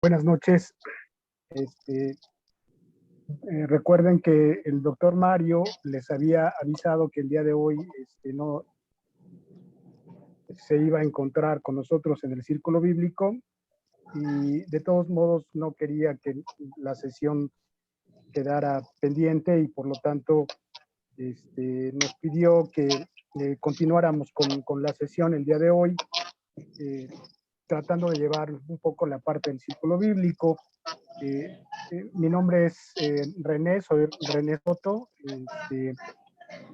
Buenas noches. Este, Recuerden que el doctor Mario les había avisado que el día de hoy no se iba a encontrar con nosotros en el Círculo Bíblico y de todos modos no quería que la sesión quedara pendiente y por lo tanto nos pidió que continuáramos con la sesión el día de hoy, tratando de llevar un poco la parte del Círculo Bíblico. Mi nombre es René, soy René Soto.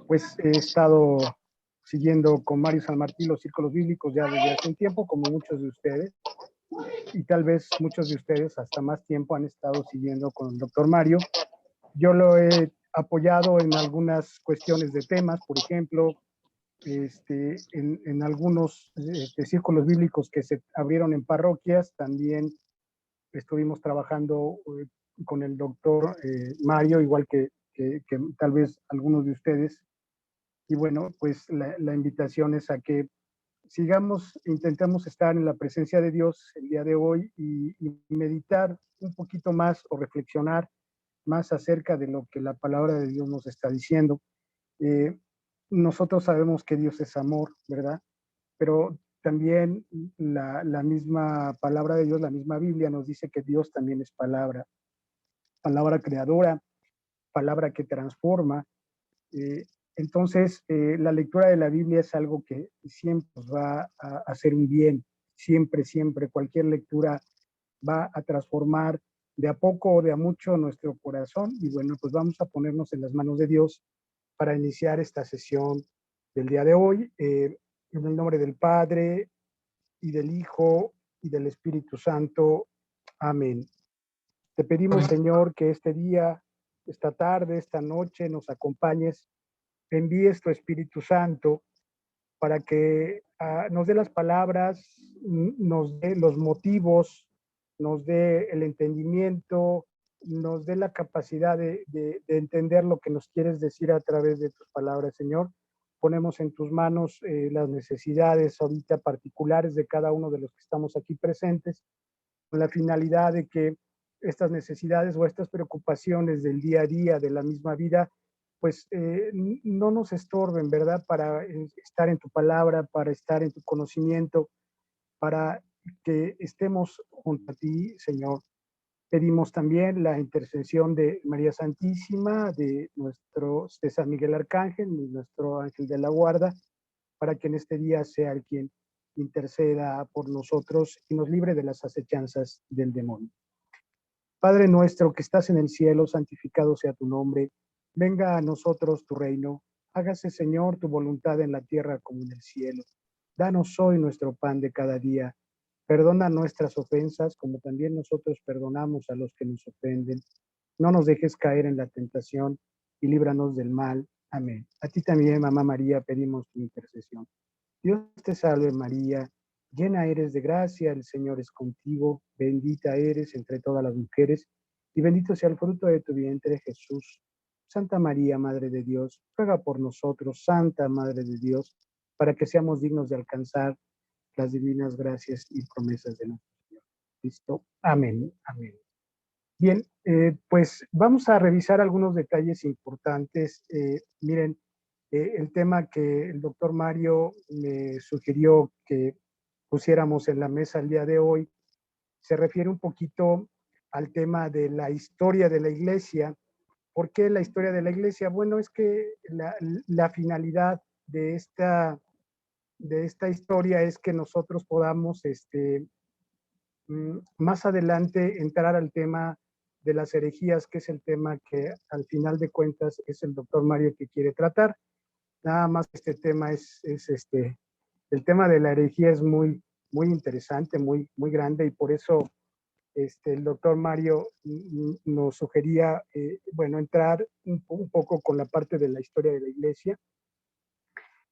Pues he estado siguiendo con Mario San Martín los círculos bíblicos ya desde hace un tiempo, como muchos de ustedes, y tal vez muchos de ustedes hasta más tiempo han estado siguiendo con el doctor Mario. Yo lo he apoyado en algunas cuestiones de temas, por ejemplo, en algunos círculos bíblicos que se abrieron en parroquias. También estuvimos trabajando con el doctor Mario, igual que tal vez algunos de ustedes. Y bueno, pues la invitación es a que sigamos, intentemos estar en la presencia de Dios el día de hoy y meditar un poquito más o reflexionar más acerca de lo que la palabra de Dios nos está diciendo. Eh, Nosotros sabemos que Dios es amor, ¿verdad? Pero también la misma palabra de Dios, la misma Biblia nos dice que Dios también es palabra, palabra creadora, palabra que transforma. Eh, la lectura de la Biblia es algo que siempre nos va a hacer un bien, siempre, siempre. Cualquier lectura va a transformar de a poco o de a mucho nuestro corazón. Y bueno, pues vamos a ponernos en las manos de Dios para iniciar esta sesión del día de hoy. En el nombre del Padre y del Hijo y del Espíritu Santo. Amén. Te pedimos, Señor, que este día, esta tarde, esta noche nos acompañes, envíes tu Espíritu Santo para que nos dé las palabras, nos dé los motivos, nos dé el entendimiento, nos dé la capacidad de entender lo que nos quieres decir a través de tus palabras, Señor. Ponemos en tus manos las necesidades ahorita particulares de cada uno de los que estamos aquí presentes, con la finalidad de que estas necesidades o estas preocupaciones del día a día, de la misma vida, pues no nos estorben, ¿verdad? Para estar en tu palabra, para estar en tu conocimiento, para que estemos junto a ti, Señor. Pedimos también la intercesión de María Santísima, de San Miguel Arcángel, nuestro ángel de la guarda, para que en este día sea el quien interceda por nosotros y nos libre de las acechanzas del demonio. Padre nuestro que estás en el cielo, santificado sea tu nombre. Venga a nosotros tu reino. Hágase, Señor, tu voluntad en la tierra como en el cielo. Danos hoy nuestro pan de cada día. Perdona nuestras ofensas como también nosotros perdonamos a los que nos ofenden. No nos dejes caer en la tentación y líbranos del mal. Amén. A ti también, Mamá María, pedimos tu intercesión. Dios te salve María, llena eres de gracia, el Señor es contigo, bendita eres entre todas las mujeres, y bendito sea el fruto de tu vientre, Jesús. Santa María, Madre de Dios, ruega por nosotros, Santa Madre de Dios, para que seamos dignos de alcanzar las divinas gracias y promesas de nuestro Señor Cristo. Amén, amén. Bien, pues vamos a revisar algunos detalles importantes. Miren, el tema que el doctor Mario me sugirió que pusiéramos en la mesa el día de hoy se refiere un poquito al tema de la historia de la iglesia. ¿Por qué la historia de la iglesia? Bueno, es que la finalidad de esta historia es que nosotros podamos más adelante entrar al tema de las herejías, que es el tema que al final de cuentas es el doctor Mario que quiere tratar. Nada más este tema el tema de la herejía es muy, muy interesante, muy, muy grande, y por eso el doctor Mario nos sugería, bueno, entrar un poco con la parte de la historia de la iglesia.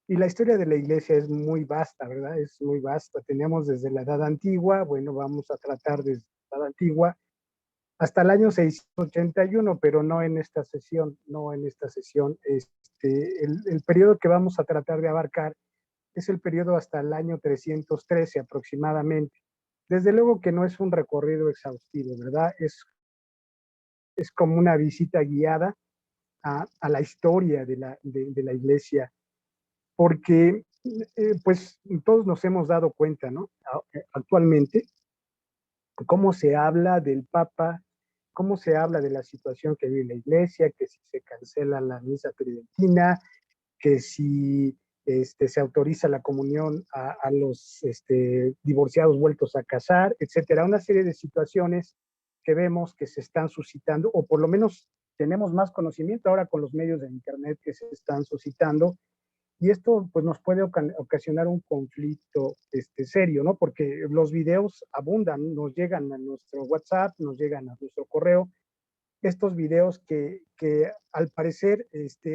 Y la historia de la iglesia es muy vasta, ¿verdad? Es muy vasta. Tenemos desde la Edad Antigua, bueno, vamos a tratar desde la Edad Antigua hasta el año 681, pero no en esta sesión, no en esta sesión. El periodo que vamos a tratar de abarcar es el periodo hasta el año 313 aproximadamente. Desde luego que no es un recorrido exhaustivo, ¿verdad? Es como una visita guiada a la historia de la iglesia, porque pues todos nos hemos dado cuenta, ¿no? Actualmente, cómo se habla del Papa, cómo se habla de la situación que vive la iglesia, que si se cancela la misa tridentina, que si se autoriza la comunión a los divorciados vueltos a casar, etcétera. Una serie de situaciones que vemos que se están suscitando, o por lo menos tenemos más conocimiento ahora con los medios de Internet que se están suscitando, y esto pues nos puede ocasionar un conflicto serio, ¿no? Porque los videos abundan, nos llegan a nuestro WhatsApp, nos llegan a nuestro correo, estos videos que al parecer,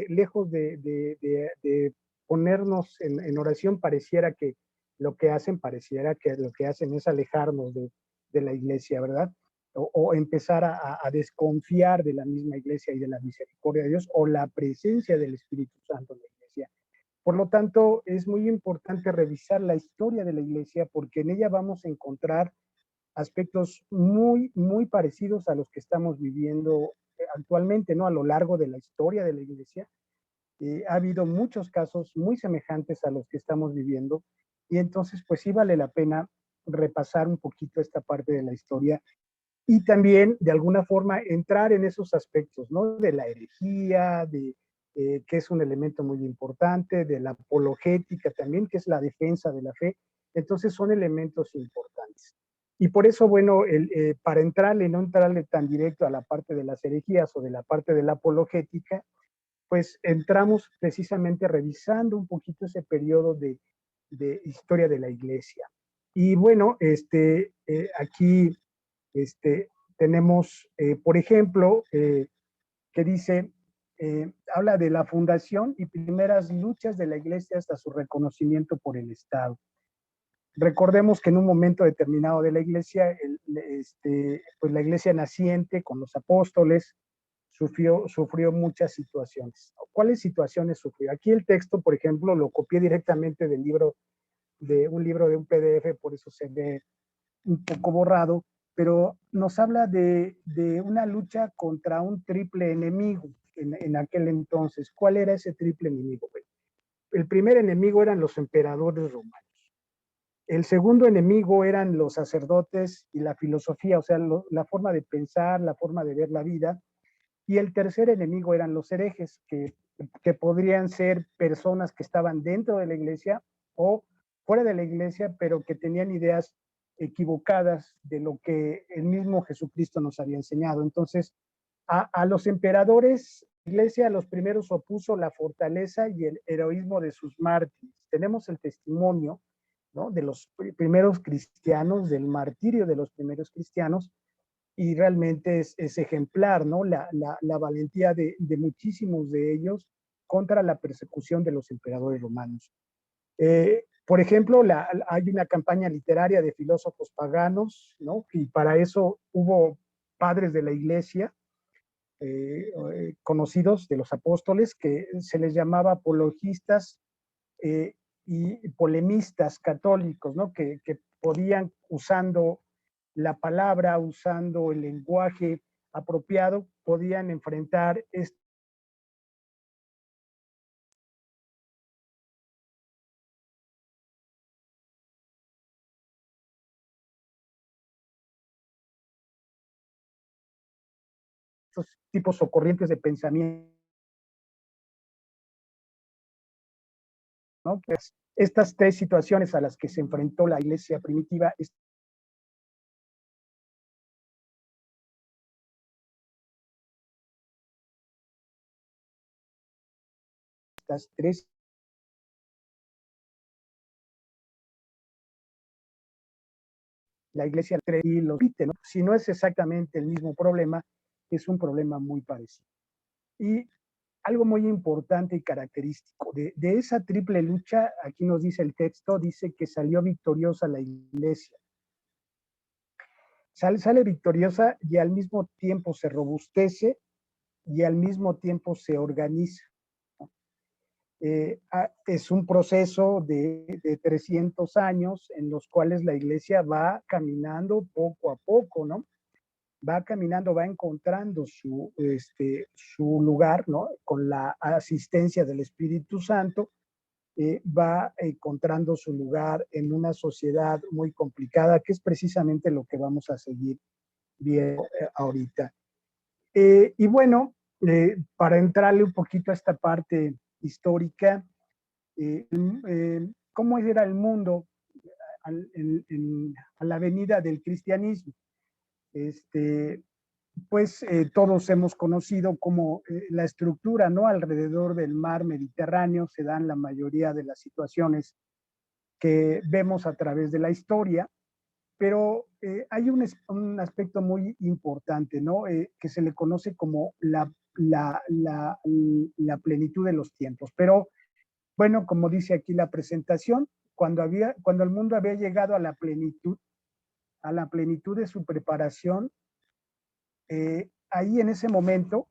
lejos de ponernos en oración, pareciera que pareciera que lo que hacen es alejarnos de la iglesia, ¿verdad? O empezar a desconfiar de la misma iglesia y de la misericordia de Dios o la presencia del Espíritu Santo en la iglesia. Por lo tanto, es muy importante revisar la historia de la iglesia porque en ella vamos a encontrar aspectos muy, muy parecidos a los que estamos viviendo actualmente, ¿no? A lo largo de la historia de la iglesia, ha habido muchos casos muy semejantes a los que estamos viviendo y entonces pues sí vale la pena repasar un poquito esta parte de la historia y también de alguna forma entrar en esos aspectos, ¿no? De la herejía, que es un elemento muy importante, de la apologética también, que es la defensa de la fe. Entonces son elementos importantes. Y por eso, bueno, para entrarle, no entrarle tan directo a la parte de las herejías o de la parte de la apologética, pues entramos precisamente revisando un poquito ese periodo de historia de la iglesia. Y bueno, aquí tenemos, por ejemplo, que dice, habla de la fundación y primeras luchas de la iglesia hasta su reconocimiento por el Estado. Recordemos que en un momento determinado de la iglesia, pues la iglesia naciente con los apóstoles sufrió muchas situaciones. ¿Cuáles situaciones sufrió? Aquí el texto, por ejemplo, lo copié directamente del libro, de un PDF, por eso se ve un poco borrado, pero nos habla de una lucha contra un triple enemigo en aquel entonces. ¿Cuál era ese triple enemigo? El primer enemigo eran los emperadores romanos. El segundo enemigo eran los sacerdotes y la filosofía, o sea, la forma de pensar, la forma de ver la vida. Y el tercer enemigo eran los herejes, que podrían ser personas que estaban dentro de la iglesia o fuera de la iglesia, pero que tenían ideas equivocadas de lo que el mismo Jesucristo nos había enseñado. Entonces, a los emperadores, la iglesia a los primeros opuso la fortaleza y el heroísmo de sus mártires. Tenemos el testimonio, ¿no?, de los primeros cristianos, del martirio de los primeros cristianos, y realmente es ejemplar, ¿no? La valentía de muchísimos de ellos contra la persecución de los emperadores romanos. Por ejemplo, hay una campaña literaria de filósofos paganos, ¿no? Y para eso hubo padres de la iglesia, conocidos de los apóstoles, que se les llamaba apologistas y polemistas católicos, ¿no? Que podían, usando la palabra, usando el lenguaje apropiado, podían enfrentar estos tipos o corrientes de pensamiento, ¿no? Pues estas tres situaciones a las que se enfrentó la iglesia primitiva, estas tres, la iglesia y lo repite, ¿no? Si no es exactamente el mismo problema, es un problema muy parecido. Y algo muy importante y característico de esa triple lucha, aquí nos dice el texto, dice que salió victoriosa la iglesia. Sale victoriosa y al mismo tiempo se robustece y al mismo tiempo se organiza. Es un proceso de 300 años en los cuales la iglesia va caminando poco a poco, ¿no? Va caminando, va encontrando su lugar, ¿no? Con la asistencia del Espíritu Santo, va encontrando su lugar en una sociedad muy complicada, que es precisamente lo que vamos a seguir viendo ahorita. Y bueno, para entrarle un poquito a esta parte histórica, cómo era el mundo a la venida del cristianismo. Este, pues todos hemos conocido cómo la estructura, ¿no? Alrededor del mar Mediterráneo se dan la mayoría de las situaciones que vemos a través de la historia, pero hay un aspecto muy importante, ¿no? Que se le conoce como la plenitud de los tiempos. Pero bueno, como dice aquí la presentación, cuando el mundo había llegado a la plenitud de su preparación, ahí en ese momento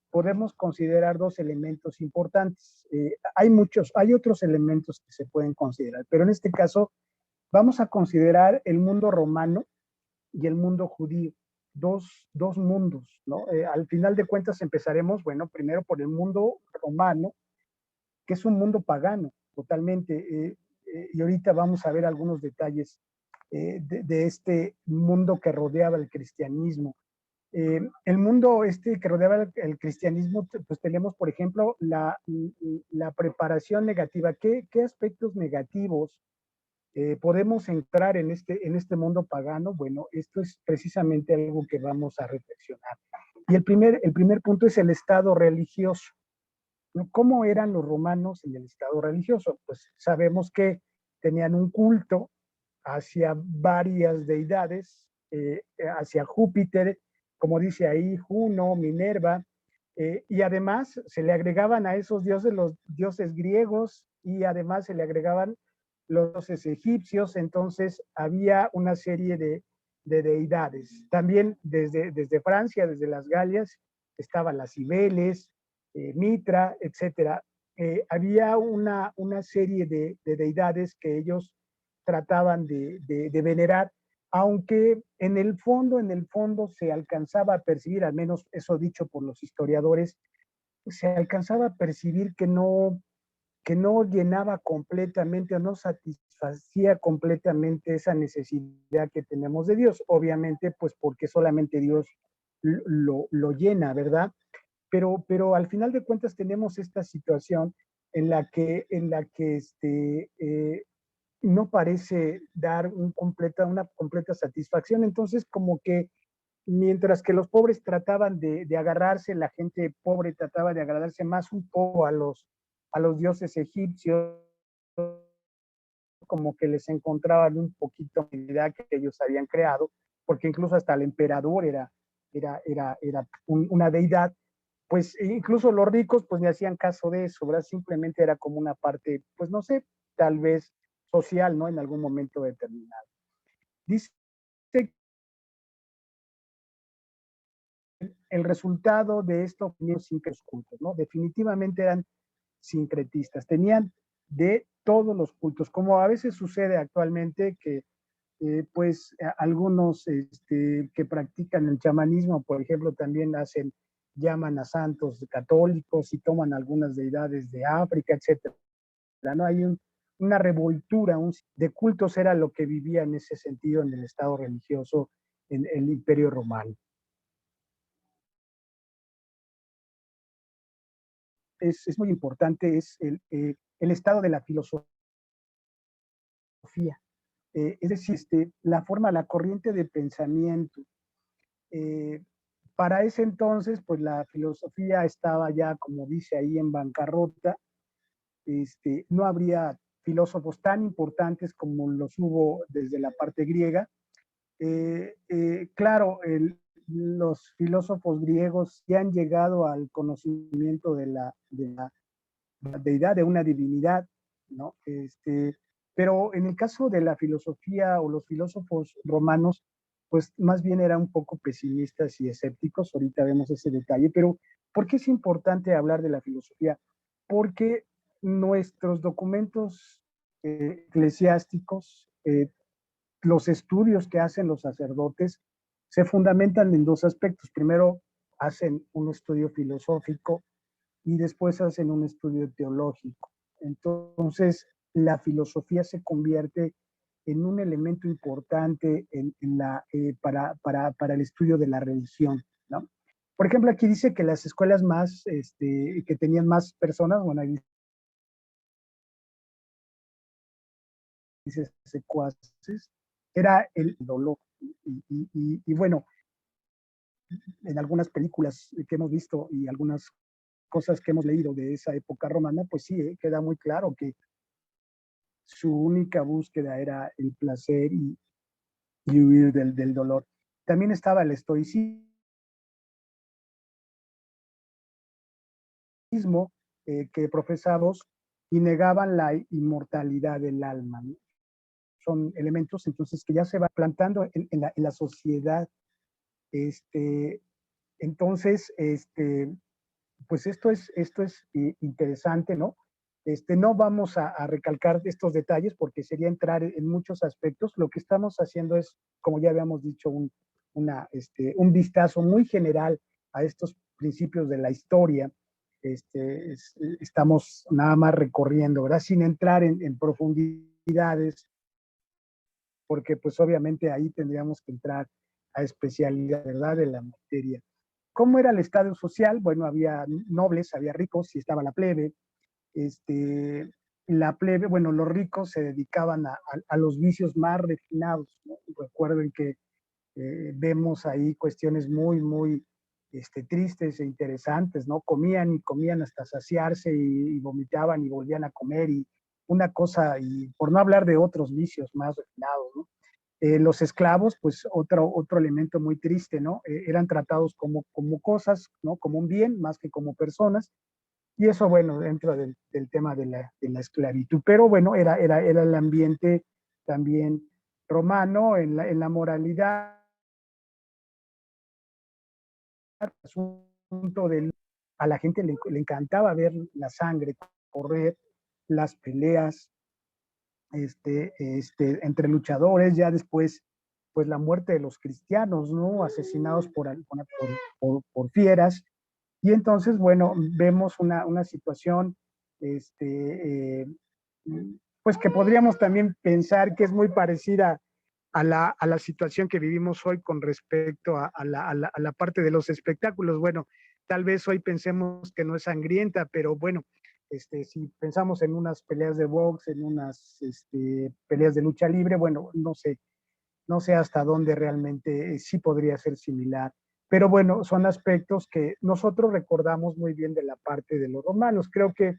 podemos considerar dos elementos importantes. Hay otros elementos que se pueden considerar, pero en este caso vamos a considerar el mundo romano y el mundo judío, dos mundos, ¿no? Al final de cuentas empezaremos, bueno, primero por el mundo romano, que es un mundo pagano, totalmente, y ahorita vamos a ver algunos detalles de este mundo que rodeaba el cristianismo. El mundo que rodeaba el cristianismo, pues tenemos, por ejemplo, la preparación negativa. ¿Qué aspectos negativos podemos entrar en este mundo pagano? Bueno, esto es precisamente algo que vamos a reflexionar. Y el primer punto es el estado religioso, ¿no? ¿Cómo eran los romanos en el estado religioso? Pues sabemos que tenían un culto hacia varias deidades, hacia Júpiter, como dice ahí, Juno, Minerva, y además se le agregaban a esos dioses los dioses griegos y además se le agregaban los dioses egipcios, entonces había una serie de deidades. También desde Francia, desde las Galias, estaban las Cibeles, Mitra, etcétera. Había una serie de deidades que ellos trataban de venerar, aunque en el fondo se alcanzaba a percibir, al menos eso dicho por los historiadores, se alcanzaba a percibir que no llenaba completamente o no satisfacía completamente esa necesidad que tenemos de Dios. Obviamente, pues porque solamente Dios lo llena, ¿verdad? Pero al final de cuentas tenemos esta situación en la que no parece dar una completa satisfacción. Entonces, como que mientras que los pobres trataban de agarrarse, la gente pobre trataba de agarrarse más un poco a los dioses egipcios, como que les encontraban un poquito de idea que ellos habían creado, porque incluso hasta el emperador era una deidad, pues incluso los ricos pues ni hacían caso de eso, ¿verdad? Simplemente era como una parte, pues no sé, tal vez social, ¿no? En algún momento determinado. Dice el resultado de esto fueron simples cultos, ¿no? Definitivamente eran sincretistas, tenían de todos los cultos, como a veces sucede actualmente que pues algunos que practican el chamanismo, por ejemplo, también llaman a santos católicos y toman algunas deidades de África, etcétera. ¿No? Una revoltura de cultos era lo que vivía en ese sentido en el estado religioso en el Imperio Romano. Es muy importante, es el estado de la filosofía, es decir, la forma, la corriente de pensamiento. Eh, para ese entonces, pues la filosofía estaba ya, como dice ahí, en bancarrota. No habría filósofos tan importantes como los hubo desde la parte griega. Claro, los filósofos griegos ya han llegado al conocimiento de la deidad, de una divinidad, ¿no? Pero en el caso de la filosofía o los filósofos romanos, pues más bien eran un poco pesimistas y escépticos, ahorita vemos ese detalle, pero ¿por qué es importante hablar de la filosofía? Porque nuestros documentos eclesiásticos, los estudios que hacen los sacerdotes, se fundamentan en dos aspectos. Primero, hacen un estudio filosófico y después hacen un estudio teológico. Entonces, la filosofía se convierte en un elemento importante para el estudio de la religión, ¿no? Por ejemplo, aquí dice que las escuelas más, que tenían más personas, bueno, ahí dice secuaces, era el dolor. Y bueno, en algunas películas que hemos visto y algunas cosas que hemos leído de esa época romana, pues sí, queda muy claro que su única búsqueda era el placer y huir del dolor. También estaba el estoicismo, que profesamos y negaban la inmortalidad del alma, ¿no? Son elementos entonces que ya se va plantando en la sociedad. Este, entonces, pues esto es interesante, ¿no? No vamos a recalcar estos detalles porque sería entrar en muchos aspectos. Lo que estamos haciendo es, como ya habíamos dicho, un vistazo muy general a estos principios de la historia. Estamos nada más recorriendo, ¿verdad? Sin entrar en profundidades, porque pues obviamente ahí tendríamos que entrar a especialidad, ¿verdad?, de la materia. ¿Cómo era el estado social? Bueno, había nobles, había ricos y estaba la plebe. Este, la plebe, bueno, los ricos se dedicaban a los vicios más refinados, ¿no? Recuerden que vemos ahí cuestiones muy tristes e interesantes, ¿no? Comían y comían hasta saciarse y vomitaban y volvían a comer y una cosa, y por no hablar de otros vicios más refinados, ¿no? Los esclavos, pues otro elemento muy triste, ¿no? Eran tratados como cosas, ¿no? Como un bien más que como personas. Y eso, bueno, dentro del tema de la esclavitud. Pero bueno, era el ambiente también romano en la moralidad, asunto del, a la gente le encantaba ver la sangre correr, las peleas, entre luchadores, ya después, pues la muerte de los cristianos, ¿no? Asesinados por fieras. Y entonces, bueno, vemos una situación, este, pues que podríamos también pensar que es muy parecida a la situación que vivimos hoy con respecto a la parte de los espectáculos. Bueno, tal vez hoy pensemos que no es sangrienta, pero bueno, si pensamos en unas peleas de box, en unas peleas de lucha libre, bueno, no sé hasta dónde realmente sí podría ser similar. Pero bueno, son aspectos que nosotros recordamos muy bien de la parte de los romanos. Creo que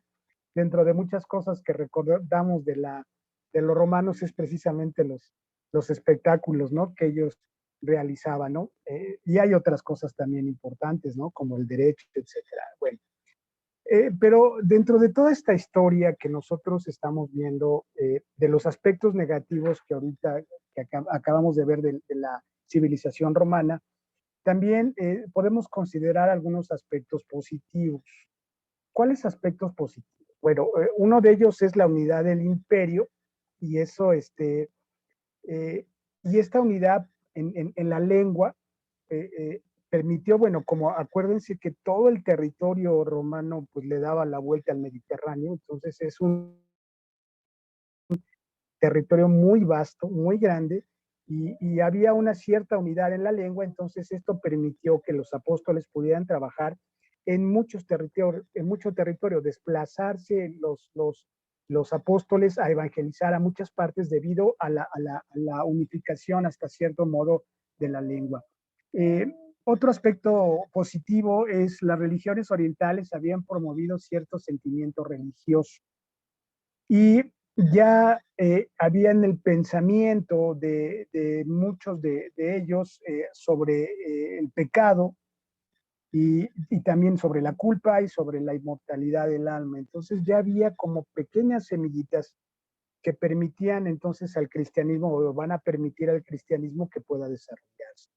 dentro de muchas cosas que recordamos de los romanos es precisamente los espectáculos, ¿no?, que ellos realizaban, ¿no? Y hay otras cosas también importantes, ¿no?, como el derecho, etcétera. Bueno, pero dentro de toda esta historia que nosotros estamos viendo, de los aspectos negativos que ahorita que acabamos de ver de la civilización romana, también podemos considerar algunos aspectos positivos. ¿Cuáles aspectos positivos? Bueno, uno de ellos es la unidad del imperio y eso, eh, y esta unidad en la lengua permitió, bueno, como acuérdense que todo el territorio romano pues le daba la vuelta al Mediterráneo, entonces es un territorio muy vasto, muy grande, y había una cierta unidad en la lengua, entonces esto permitió que los apóstoles pudieran trabajar en mucho territorio, desplazarse los apóstoles a evangelizar a muchas partes debido a la unificación hasta cierto modo de la lengua. Eh, Otro aspecto positivo es las religiones orientales habían promovido cierto sentimiento religioso y ya había en el pensamiento de muchos de ellos sobre el pecado y también sobre la culpa y sobre la inmortalidad del alma. Entonces ya había como pequeñas semillitas que permitían entonces al cristianismo o van a permitir al cristianismo que pueda desarrollarse.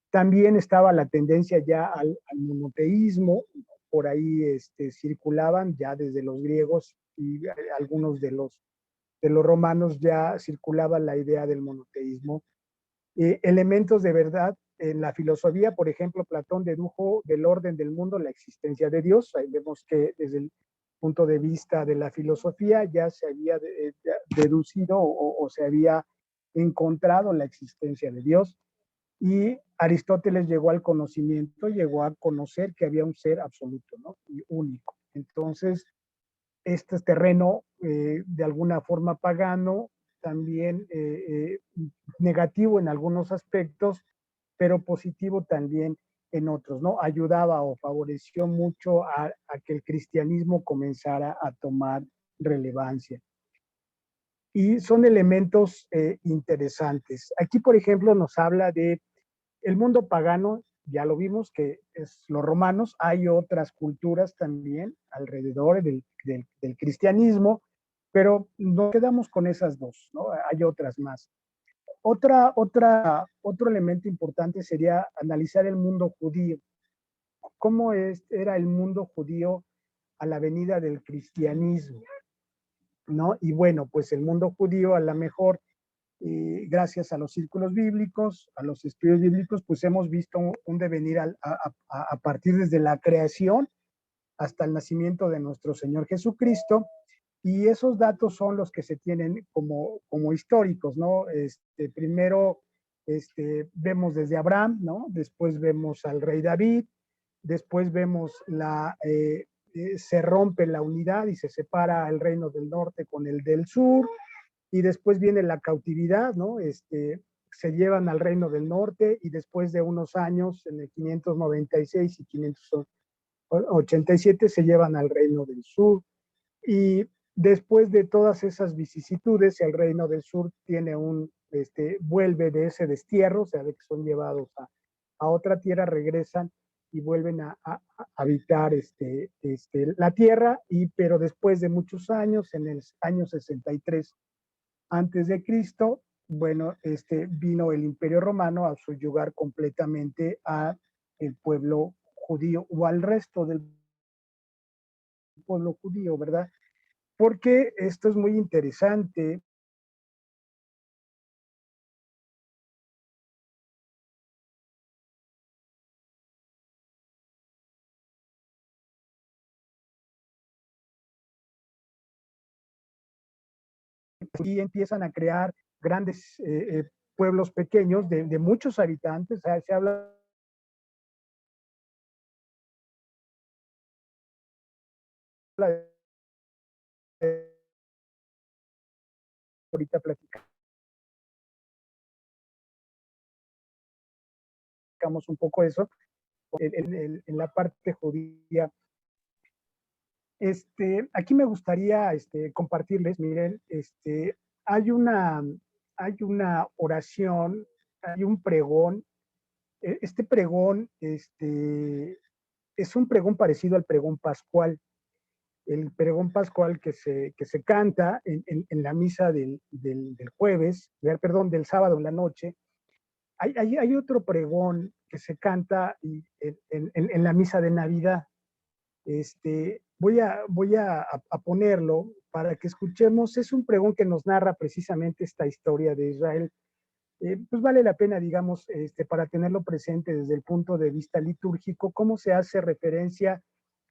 También estaba la tendencia ya al monoteísmo, por ahí circulaban ya desde los griegos y algunos de los romanos ya circulaba la idea del monoteísmo. Elementos de verdad en la filosofía, por ejemplo, Platón dedujo del orden del mundo la existencia de Dios. Ahí vemos que desde el punto de vista de la filosofía ya se había deducido o se había encontrado la existencia de Dios. Y Aristóteles llegó al conocimiento, llegó a conocer que había un ser absoluto, ¿no? Y único. Entonces, este es terreno de alguna forma pagano, también negativo en algunos aspectos, pero positivo también en otros, ¿no? Ayudaba o favoreció mucho a que el cristianismo comenzara a tomar relevancia. Y son elementos interesantes. Aquí, por ejemplo, nos habla de el mundo pagano, ya lo vimos que es los romanos, hay otras culturas también alrededor del cristianismo, pero nos quedamos con esas dos, ¿no? Hay otras más. Otro elemento importante sería analizar el mundo judío. ¿Cómo era el mundo judío a la venida del cristianismo? ¿No? Y bueno, pues el mundo judío a lo mejor gracias a los círculos bíblicos, a los estudios bíblicos, pues hemos visto un devenir a partir desde la creación hasta el nacimiento de nuestro Señor Jesucristo, y esos datos son los que se tienen como históricos, ¿no? Primero vemos desde Abraham, ¿no? Después vemos al rey David, después vemos se rompe la unidad y se separa el reino del norte con el del sur, y después viene la cautividad, ¿no? Se llevan al reino del norte y después de unos años, en el 596 y 587, se llevan al reino del sur. Y después de todas esas vicisitudes, el reino del sur vuelve de ese destierro, o sea, de que son llevados a otra tierra, regresan y vuelven a habitar la tierra, pero después de muchos años, en el año 63 antes de Cristo, bueno, vino el Imperio Romano a subyugar completamente a el pueblo judío o al resto del pueblo judío, ¿verdad? Porque esto es muy interesante. Y empiezan a crear grandes pueblos pequeños de muchos habitantes. O sea, se habla de, ahorita platicamos un poco eso, en la parte judía. Aquí me gustaría compartirles, miren, hay una, hay una oración, hay un pregón. Este pregón es un pregón parecido al pregón pascual. El pregón pascual que se canta en la misa del jueves, del sábado en la noche. Hay otro pregón que se canta en la misa de Navidad. Voy a ponerlo para que escuchemos. Es un pregón que nos narra precisamente esta historia de Israel. Pues vale la pena, digamos, para tenerlo presente desde el punto de vista litúrgico, cómo se hace referencia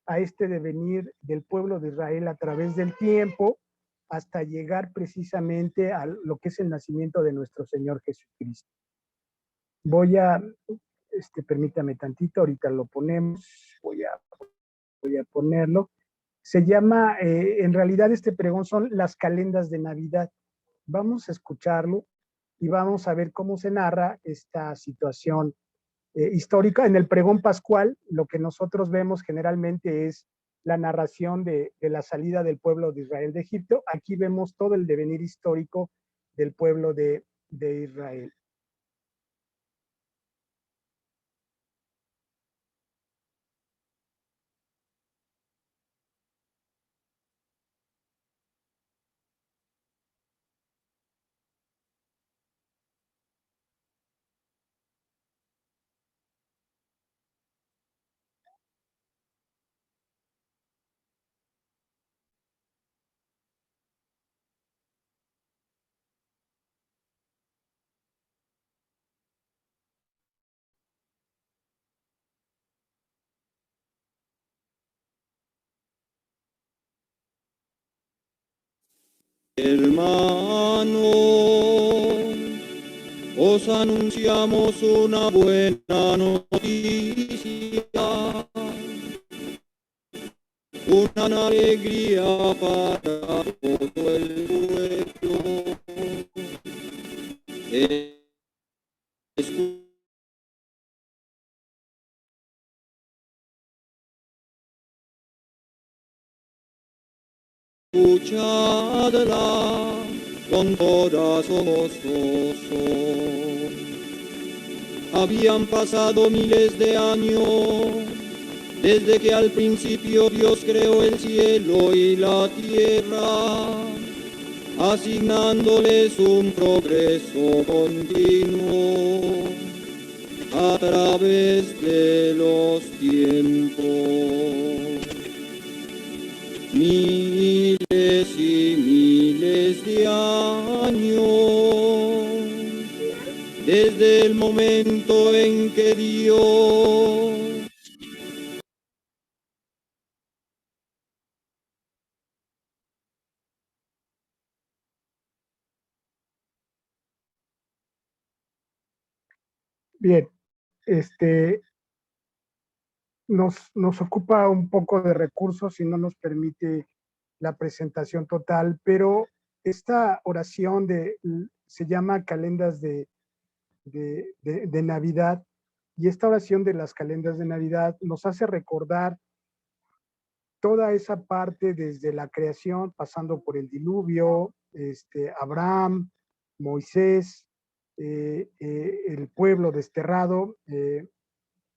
a este devenir del pueblo de Israel a través del tiempo hasta llegar precisamente a lo que es el nacimiento de nuestro Señor Jesucristo. Voy a, permítame tantito, ahorita lo ponemos, voy a ponerlo. Se llama, en realidad este pregón son las calendas de Navidad. Vamos a escucharlo y vamos a ver cómo se narra esta situación histórica. En el pregón pascual, lo que nosotros vemos generalmente es la narración de la salida del pueblo de Israel de Egipto. Aquí vemos todo el devenir histórico del pueblo de Israel. Hermano, os anunciamos una buena noticia, una alegría para todo el pueblo. Escuchadla con corazón gozoso. Habían pasado miles de años desde que al principio Dios creó el cielo y la tierra, asignándoles un progreso continuo a través de los tiempos. Miles y miles de años, desde el momento en que Dios Bien, nos ocupa un poco de recursos y no nos permite la presentación total, pero esta oración se llama calendas de Navidad, y esta oración de las calendas de Navidad nos hace recordar toda esa parte desde la creación, pasando por el diluvio, Abraham, Moisés, el pueblo desterrado,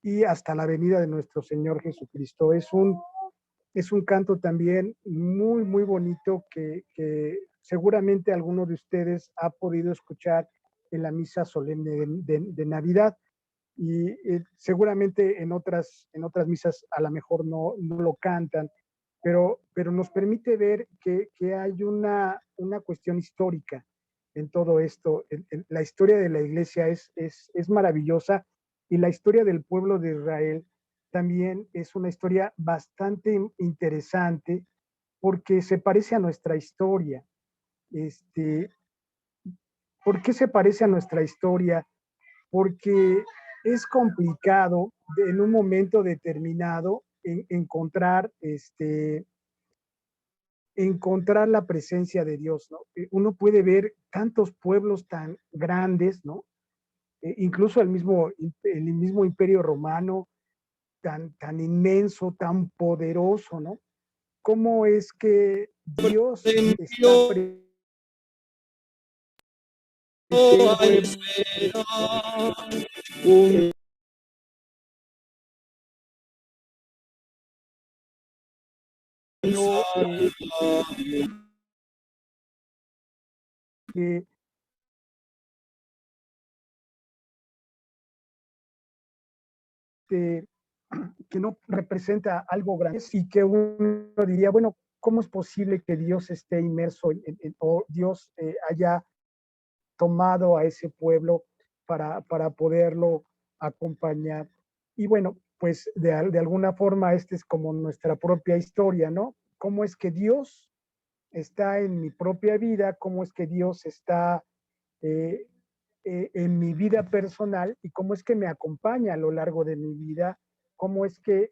y hasta la venida de nuestro Señor Jesucristo. Es un canto también muy, muy bonito que seguramente alguno de ustedes ha podido escuchar en la misa solemne de Navidad, y seguramente en otras misas a lo mejor no lo cantan, pero nos permite ver que hay una cuestión histórica en todo esto. La historia de la iglesia es maravillosa, y la historia del pueblo de Israel también es una historia bastante interesante porque se parece a nuestra historia. Este, ¿Por qué se parece a nuestra historia? Porque es complicado en un momento determinado encontrar, encontrar la presencia de Dios, ¿no? Uno puede ver tantos pueblos tan grandes, ¿no? Incluso el mismo imperio romano, tan inmenso, tan poderoso, ¿no? ¿Cómo es que Dios está envió presente a en esperar un pueblo Salvador? que, que, que no representa algo grande, y que uno diría, bueno, ¿cómo es posible que Dios esté inmerso o Dios haya tomado a ese pueblo para poderlo acompañar? Y bueno, pues de alguna forma esta es como nuestra propia historia, ¿no? ¿Cómo es que Dios está en mi propia vida? ¿Cómo es que Dios está eh, en mi vida personal? ¿Y cómo es que me acompaña a lo largo de mi vida? Cómo es que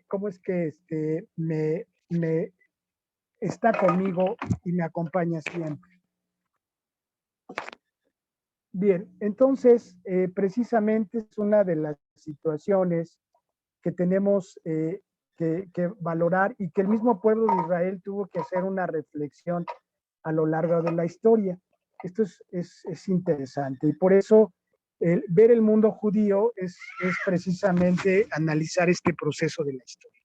me está conmigo y me acompaña siempre? Bien, entonces, precisamente es una de las situaciones que tenemos que valorar, y que el mismo pueblo de Israel tuvo que hacer una reflexión a lo largo de la historia. Esto es interesante, y por eso ver el mundo judío es precisamente analizar este proceso de la historia.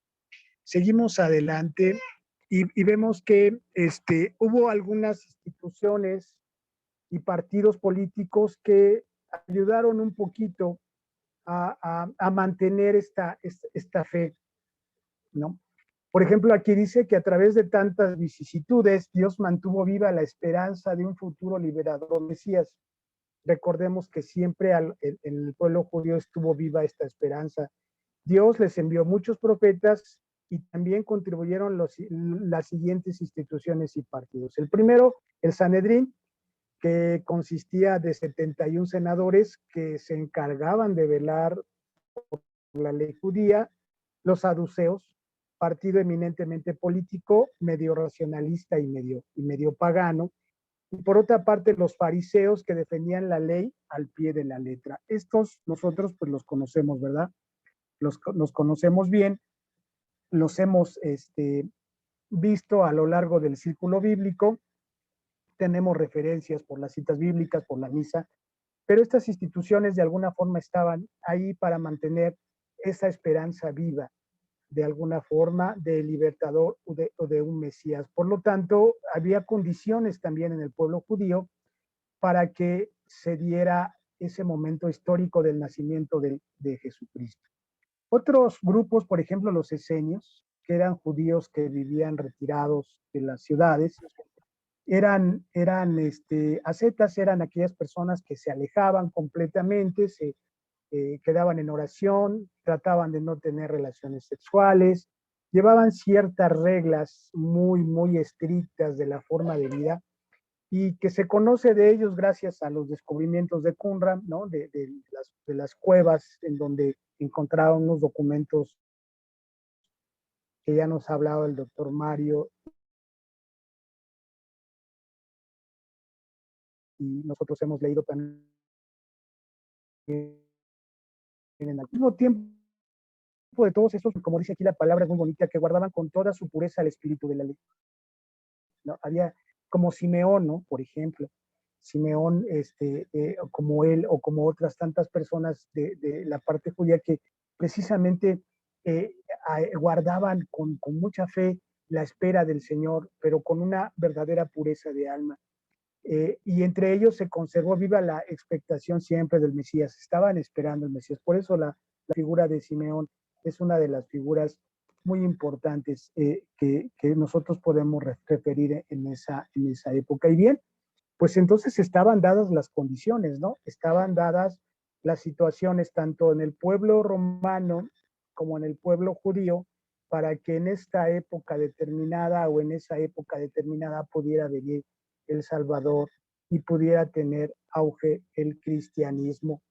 Seguimos adelante y vemos que hubo algunas instituciones y partidos políticos que ayudaron un poquito a mantener esta fe, ¿no? Por ejemplo, aquí dice que a través de tantas vicisitudes, Dios mantuvo viva la esperanza de un futuro liberador Mesías. Recordemos que siempre en el pueblo judío estuvo viva esta esperanza. Dios les envió muchos profetas y también contribuyeron las siguientes instituciones y partidos. El primero, el Sanedrín, que consistía de 71 senadores que se encargaban de velar por la ley judía. Los saduceos, partido eminentemente político, medio racionalista y medio pagano. Y por otra parte, los fariseos, que defendían la ley al pie de la letra. Estos nosotros pues los conocemos, ¿verdad? Los conocemos bien, los hemos visto a lo largo del círculo bíblico, tenemos referencias por las citas bíblicas, por la misa, pero estas instituciones de alguna forma estaban ahí para mantener esa esperanza viva, de alguna forma, de libertador o de un Mesías. Por lo tanto, había condiciones también en el pueblo judío para que se diera ese momento histórico del nacimiento de Jesucristo. Otros grupos, por ejemplo, los esenios, que eran judíos que vivían retirados de las ciudades, eran ascetas, eran aquellas personas que se alejaban completamente, se quedaban en oración, trataban de no tener relaciones sexuales, llevaban ciertas reglas muy estrictas de la forma de vida, y que se conoce de ellos gracias a los descubrimientos de Qumran, ¿no? De las cuevas en donde encontraron unos documentos que ya nos ha hablado el doctor Mario, y nosotros hemos leído también en el mismo tiempo de todos estos, como dice aquí la palabra es muy bonita, que guardaban con toda su pureza el espíritu de la ley, ¿no? Había como Simeón, ¿no? Por ejemplo, Simeón, como él o como otras tantas personas de la parte judía que precisamente guardaban con mucha fe la espera del Señor, pero con una verdadera pureza de alma. Y entre ellos se conservó viva la expectación siempre del Mesías. Estaban esperando el Mesías. Por eso la figura de Simeón es una de las figuras muy importantes que nosotros podemos referir en esa época. Y bien, pues entonces estaban dadas las condiciones, ¿no? Estaban dadas las situaciones tanto en el pueblo romano como en el pueblo judío para que en esta época determinada o en esa época determinada pudiera venir el Salvador y pudiera tener auge el cristianismo.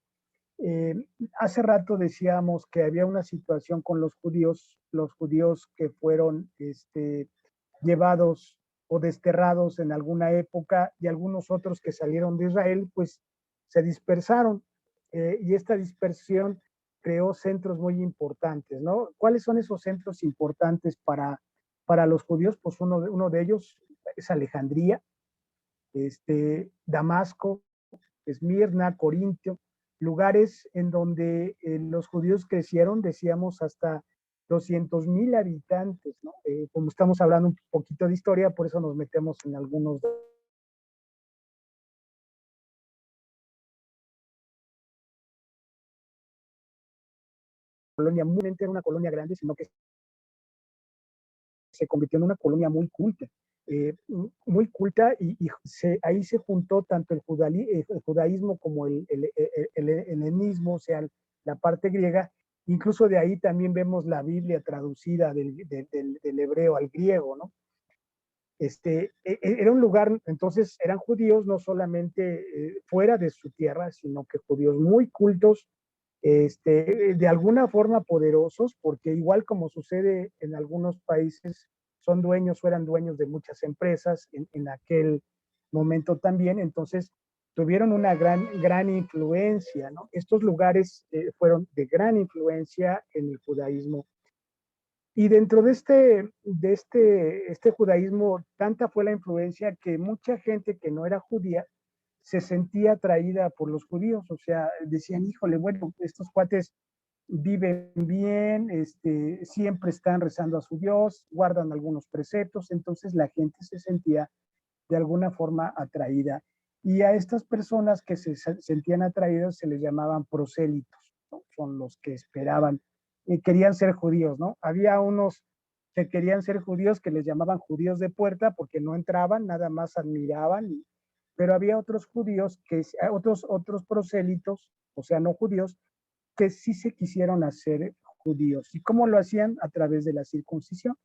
Eh, Hace rato decíamos que había una situación con los judíos que fueron llevados o desterrados en alguna época, y algunos otros que salieron de Israel, pues se dispersaron, y esta dispersión creó centros muy importantes, ¿no? ¿Cuáles son esos centros importantes para los judíos? Pues uno de ellos es Alejandría, Damasco, Esmirna, Corintio, lugares en donde los judíos crecieron, decíamos, hasta 200,000 habitantes, ¿no? Como estamos hablando un poquito de historia, por eso nos metemos en algunos. Colonia, era una colonia grande, sino que se convirtió en una colonia muy culta, y ahí se juntó tanto el judaísmo como el helenismo, o sea, la parte griega. Incluso de ahí también vemos la Biblia traducida del hebreo al griego, ¿no? Era un lugar, entonces eran judíos no solamente fuera de su tierra, sino que judíos muy cultos, de alguna forma poderosos, porque igual como sucede en algunos países, son dueños o eran dueños de muchas empresas en aquel momento también, entonces tuvieron una gran influencia, ¿no? Estos lugares fueron de gran influencia en el judaísmo. Y dentro de este judaísmo, tanta fue la influencia que mucha gente que no era judía se sentía atraída por los judíos, o sea, decían, híjole, bueno, estos cuates viven bien, siempre están rezando a su Dios, guardan algunos preceptos, entonces la gente se sentía de alguna forma atraída. Y a estas personas que se sentían atraídas se les llamaban prosélitos, ¿no? Son los que esperaban y querían ser judíos, ¿no? Había unos que querían ser judíos que les llamaban judíos de puerta porque no entraban, nada más admiraban, pero había otros judíos, otros prosélitos, o sea, no judíos, que sí se quisieron hacer judíos. ¿Y cómo lo hacían? A través de la circuncisión.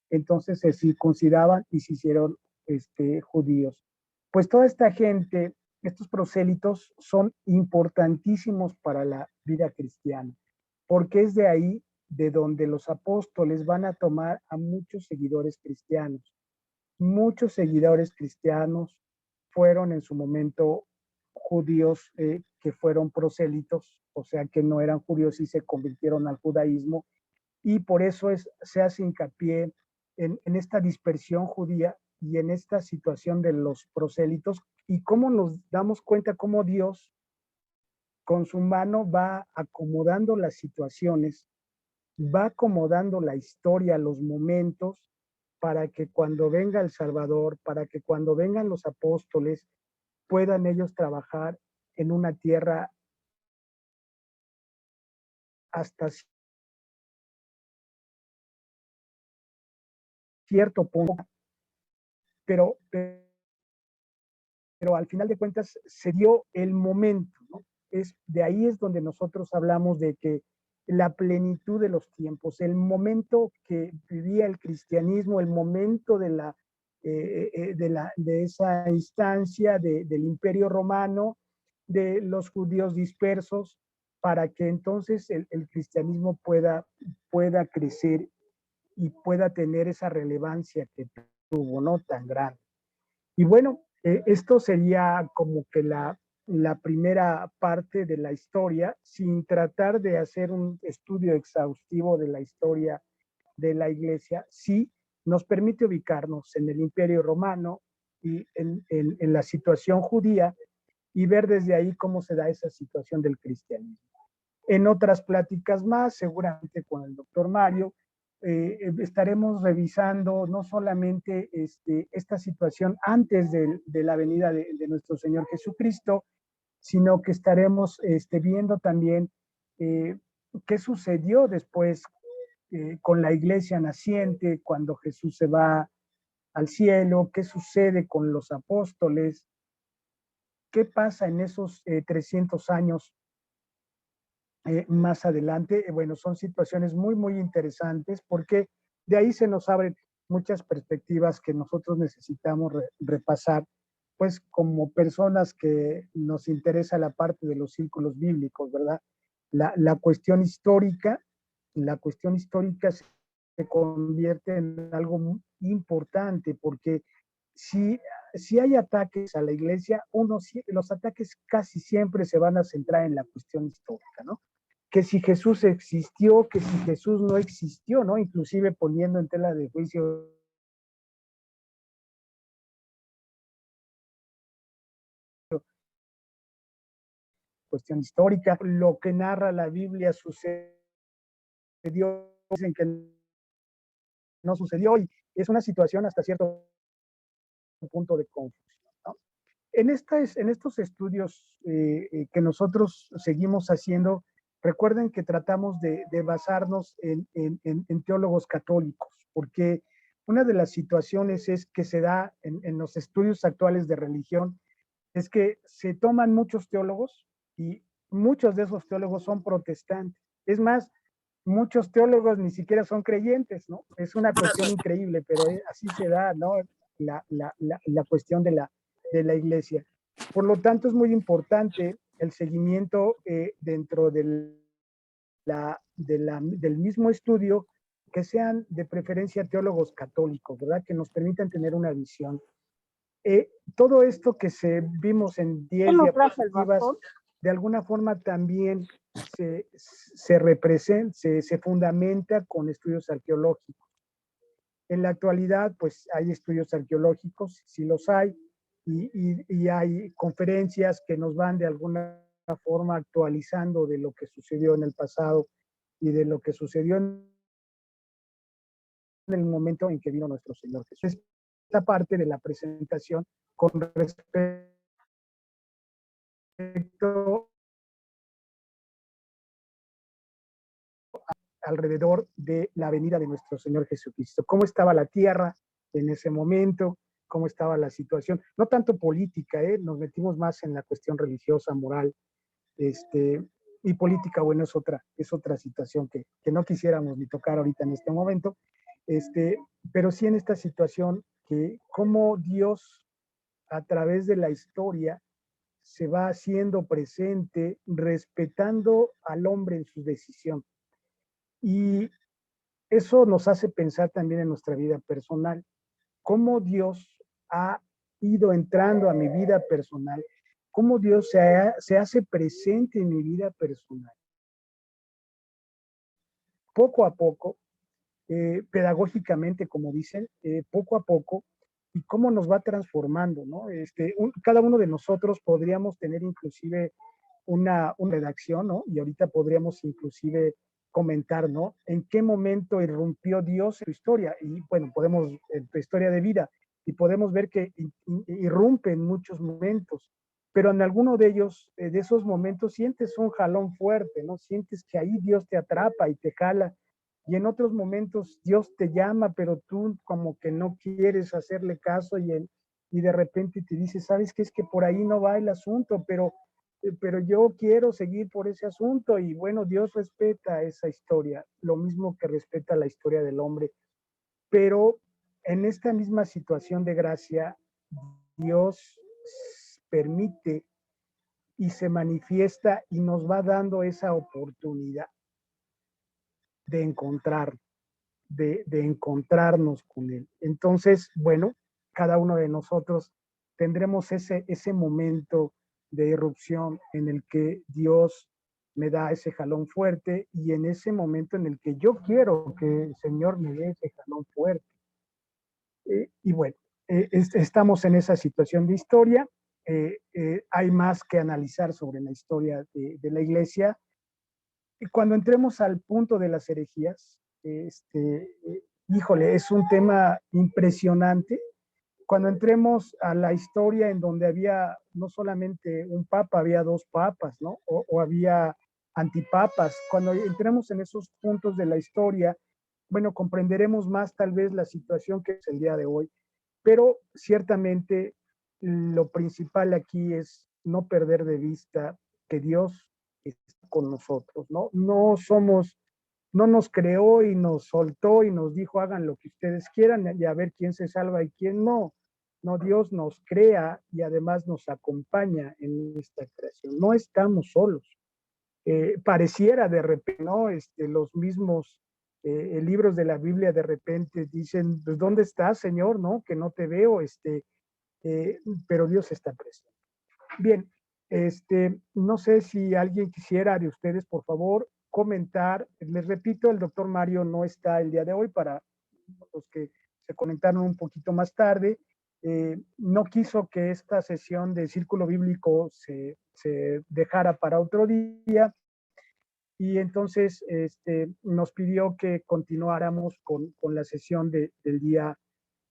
Entonces se circuncidaban y se hicieron judíos. Pues toda esta gente, estos prosélitos, son importantísimos para la vida cristiana, porque es de ahí de donde los apóstoles van a tomar a muchos seguidores cristianos. Muchos seguidores cristianos fueron en su momento judíos que fueron prosélitos, o sea que no eran judíos y se convirtieron al judaísmo, y por eso se hace hincapié en esta dispersión judía y en esta situación de los prosélitos, y cómo nos damos cuenta cómo Dios con su mano va acomodando las situaciones, va acomodando la historia, los momentos, para que cuando venga el Salvador, para que cuando vengan los apóstoles, puedan ellos trabajar en una tierra hasta cierto punto, pero al final de cuentas se dio el momento, ¿no? De ahí es donde nosotros hablamos de que la plenitud de los tiempos, el momento que vivía el cristianismo, el momento de esa instancia del Imperio Romano, de los judíos dispersos, para que entonces el cristianismo pueda crecer y pueda tener esa relevancia que tuvo, ¿no? Tan grande. Y bueno, esto sería como que la primera parte de la historia, sin tratar de hacer un estudio exhaustivo de la historia de la iglesia. Sí nos permite ubicarnos en el Imperio Romano y en la situación judía y ver desde ahí cómo se da esa situación del cristianismo. En otras pláticas más, seguramente con el doctor Mario, estaremos revisando no solamente esta situación antes de la venida de nuestro Señor Jesucristo, sino que estaremos viendo también qué sucedió después con la iglesia naciente, cuando Jesús se va al cielo, qué sucede con los apóstoles, qué pasa en esos 300 años más adelante. Bueno, son situaciones muy, muy interesantes porque de ahí se nos abren muchas perspectivas que nosotros necesitamos repasar, pues como personas que nos interesa la parte de los círculos bíblicos, ¿verdad? La cuestión histórica se convierte en algo muy importante porque si hay ataques a la iglesia, los ataques casi siempre se van a centrar en la cuestión histórica, ¿no? Que si Jesús existió, que si Jesús no existió, ¿no? Inclusive poniendo en tela de juicio cuestión histórica, lo que narra la Biblia sucedió, dicen que no sucedió, y es una situación hasta cierto punto de confusión, ¿no? En estos estudios que nosotros seguimos haciendo, recuerden que tratamos de basarnos en teólogos católicos, porque una de las situaciones es que se da en los estudios actuales de religión, es que se toman muchos teólogos y muchos de esos teólogos son protestantes. Es más, muchos teólogos ni siquiera son creyentes, ¿no? Es una cuestión increíble, pero así se da, ¿no? La cuestión de la iglesia. Por lo tanto, es muy importante el seguimiento dentro del mismo estudio, que sean de preferencia teólogos católicos, ¿verdad? Que nos permitan tener una visión. Todo esto que vimos en 10 diapositivas, de alguna forma también se fundamenta con estudios arqueológicos. En la actualidad, pues hay estudios arqueológicos, sí los hay, y hay conferencias que nos van de alguna forma actualizando de lo que sucedió en el pasado y de lo que sucedió en el momento en que vino nuestro Señor Jesús. Esta parte de la presentación con respecto alrededor de la venida de nuestro Señor Jesucristo. ¿Cómo estaba la tierra en ese momento? ¿Cómo estaba la situación? No tanto política, nos metimos más en la cuestión religiosa, moral, Y política, bueno, es otra situación que no quisiéramos ni tocar ahorita en este momento, pero sí en esta situación que cómo Dios a través de la historia se va haciendo presente, respetando al hombre en su decisión. Y eso nos hace pensar también en nuestra vida personal, cómo Dios ha ido entrando a mi vida personal, cómo Dios se hace presente en mi vida personal. Poco a poco, pedagógicamente, como dicen, poco a poco, y cómo nos va transformando, ¿no? Cada uno de nosotros podríamos tener inclusive una redacción, ¿no? Y ahorita podríamos inclusive comentar, ¿no? En qué momento irrumpió Dios en tu historia. Y bueno, podemos, en tu historia de vida, y podemos ver que irrumpe en muchos momentos, pero en alguno de ellos, de esos momentos, sientes un jalón fuerte, ¿no? Sientes que ahí Dios te atrapa y te jala, y en otros momentos Dios te llama, pero tú como que no quieres hacerle caso y de repente te dice, ¿sabes qué? Es que por ahí no va el asunto, pero yo quiero seguir por ese asunto. Y bueno, Dios respeta esa historia, lo mismo que respeta la historia del hombre. Pero en esta misma situación de gracia, Dios permite y se manifiesta y nos va dando esa oportunidad de encontrar, de encontrarnos con Él. Entonces, bueno, cada uno de nosotros tendremos ese momento de irrupción en el que Dios me da ese jalón fuerte y en ese momento en el que yo quiero que el Señor me dé ese jalón fuerte. Y bueno, estamos en esa situación de historia. Hay más que analizar sobre la historia de la iglesia. Y cuando entremos al punto de las herejías, híjole, es un tema impresionante. Cuando entremos a la historia en donde había no solamente un papa, había dos papas, ¿no? O había antipapas. Cuando entremos en esos puntos de la historia, bueno, comprenderemos más tal vez la situación que es el día de hoy. Pero ciertamente lo principal aquí es no perder de vista que Dios está con nosotros, ¿no? No nos creó y nos soltó y nos dijo hagan lo que ustedes quieran y a ver quién se salva y quién no. No, Dios nos crea y además nos acompaña en esta creación. No estamos solos. Pareciera de repente, ¿no? Los mismos libros de la Biblia de repente dicen, pues, ¿dónde estás, Señor? ¿No? Que no te veo, pero Dios está presente. Bien, no sé si alguien quisiera de ustedes, por favor, comentar. Les repito, el doctor Mario no está el día de hoy para los que se conectaron un poquito más tarde. No quiso que esta sesión de Círculo Bíblico se dejara para otro día y entonces nos pidió que continuáramos con la sesión del día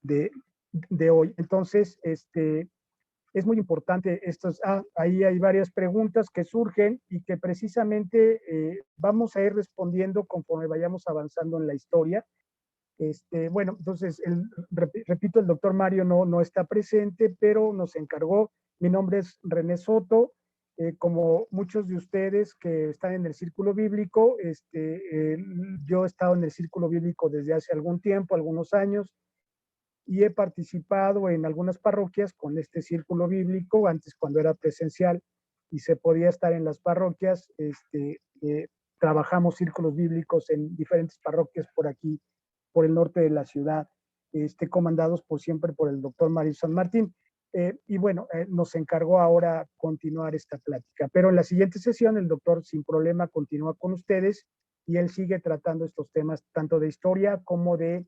de hoy. Entonces, es muy importante ahí hay varias preguntas que surgen y que precisamente vamos a ir respondiendo conforme vayamos avanzando en la historia. Bueno, entonces, repito, el doctor Mario no está presente, pero nos encargó. Mi nombre es René Soto. Como muchos de ustedes que están en el Círculo Bíblico, yo he estado en el Círculo Bíblico desde hace algún tiempo, algunos años, y he participado en algunas parroquias con este Círculo Bíblico, antes cuando era presencial y se podía estar en las parroquias. Trabajamos círculos bíblicos en diferentes parroquias por aquí, por el norte de la ciudad, comandados siempre por el doctor Mario San Martín. Y bueno, nos encargó ahora continuar esta plática. Pero en la siguiente sesión el doctor sin problema continúa con ustedes y él sigue tratando estos temas tanto de historia como de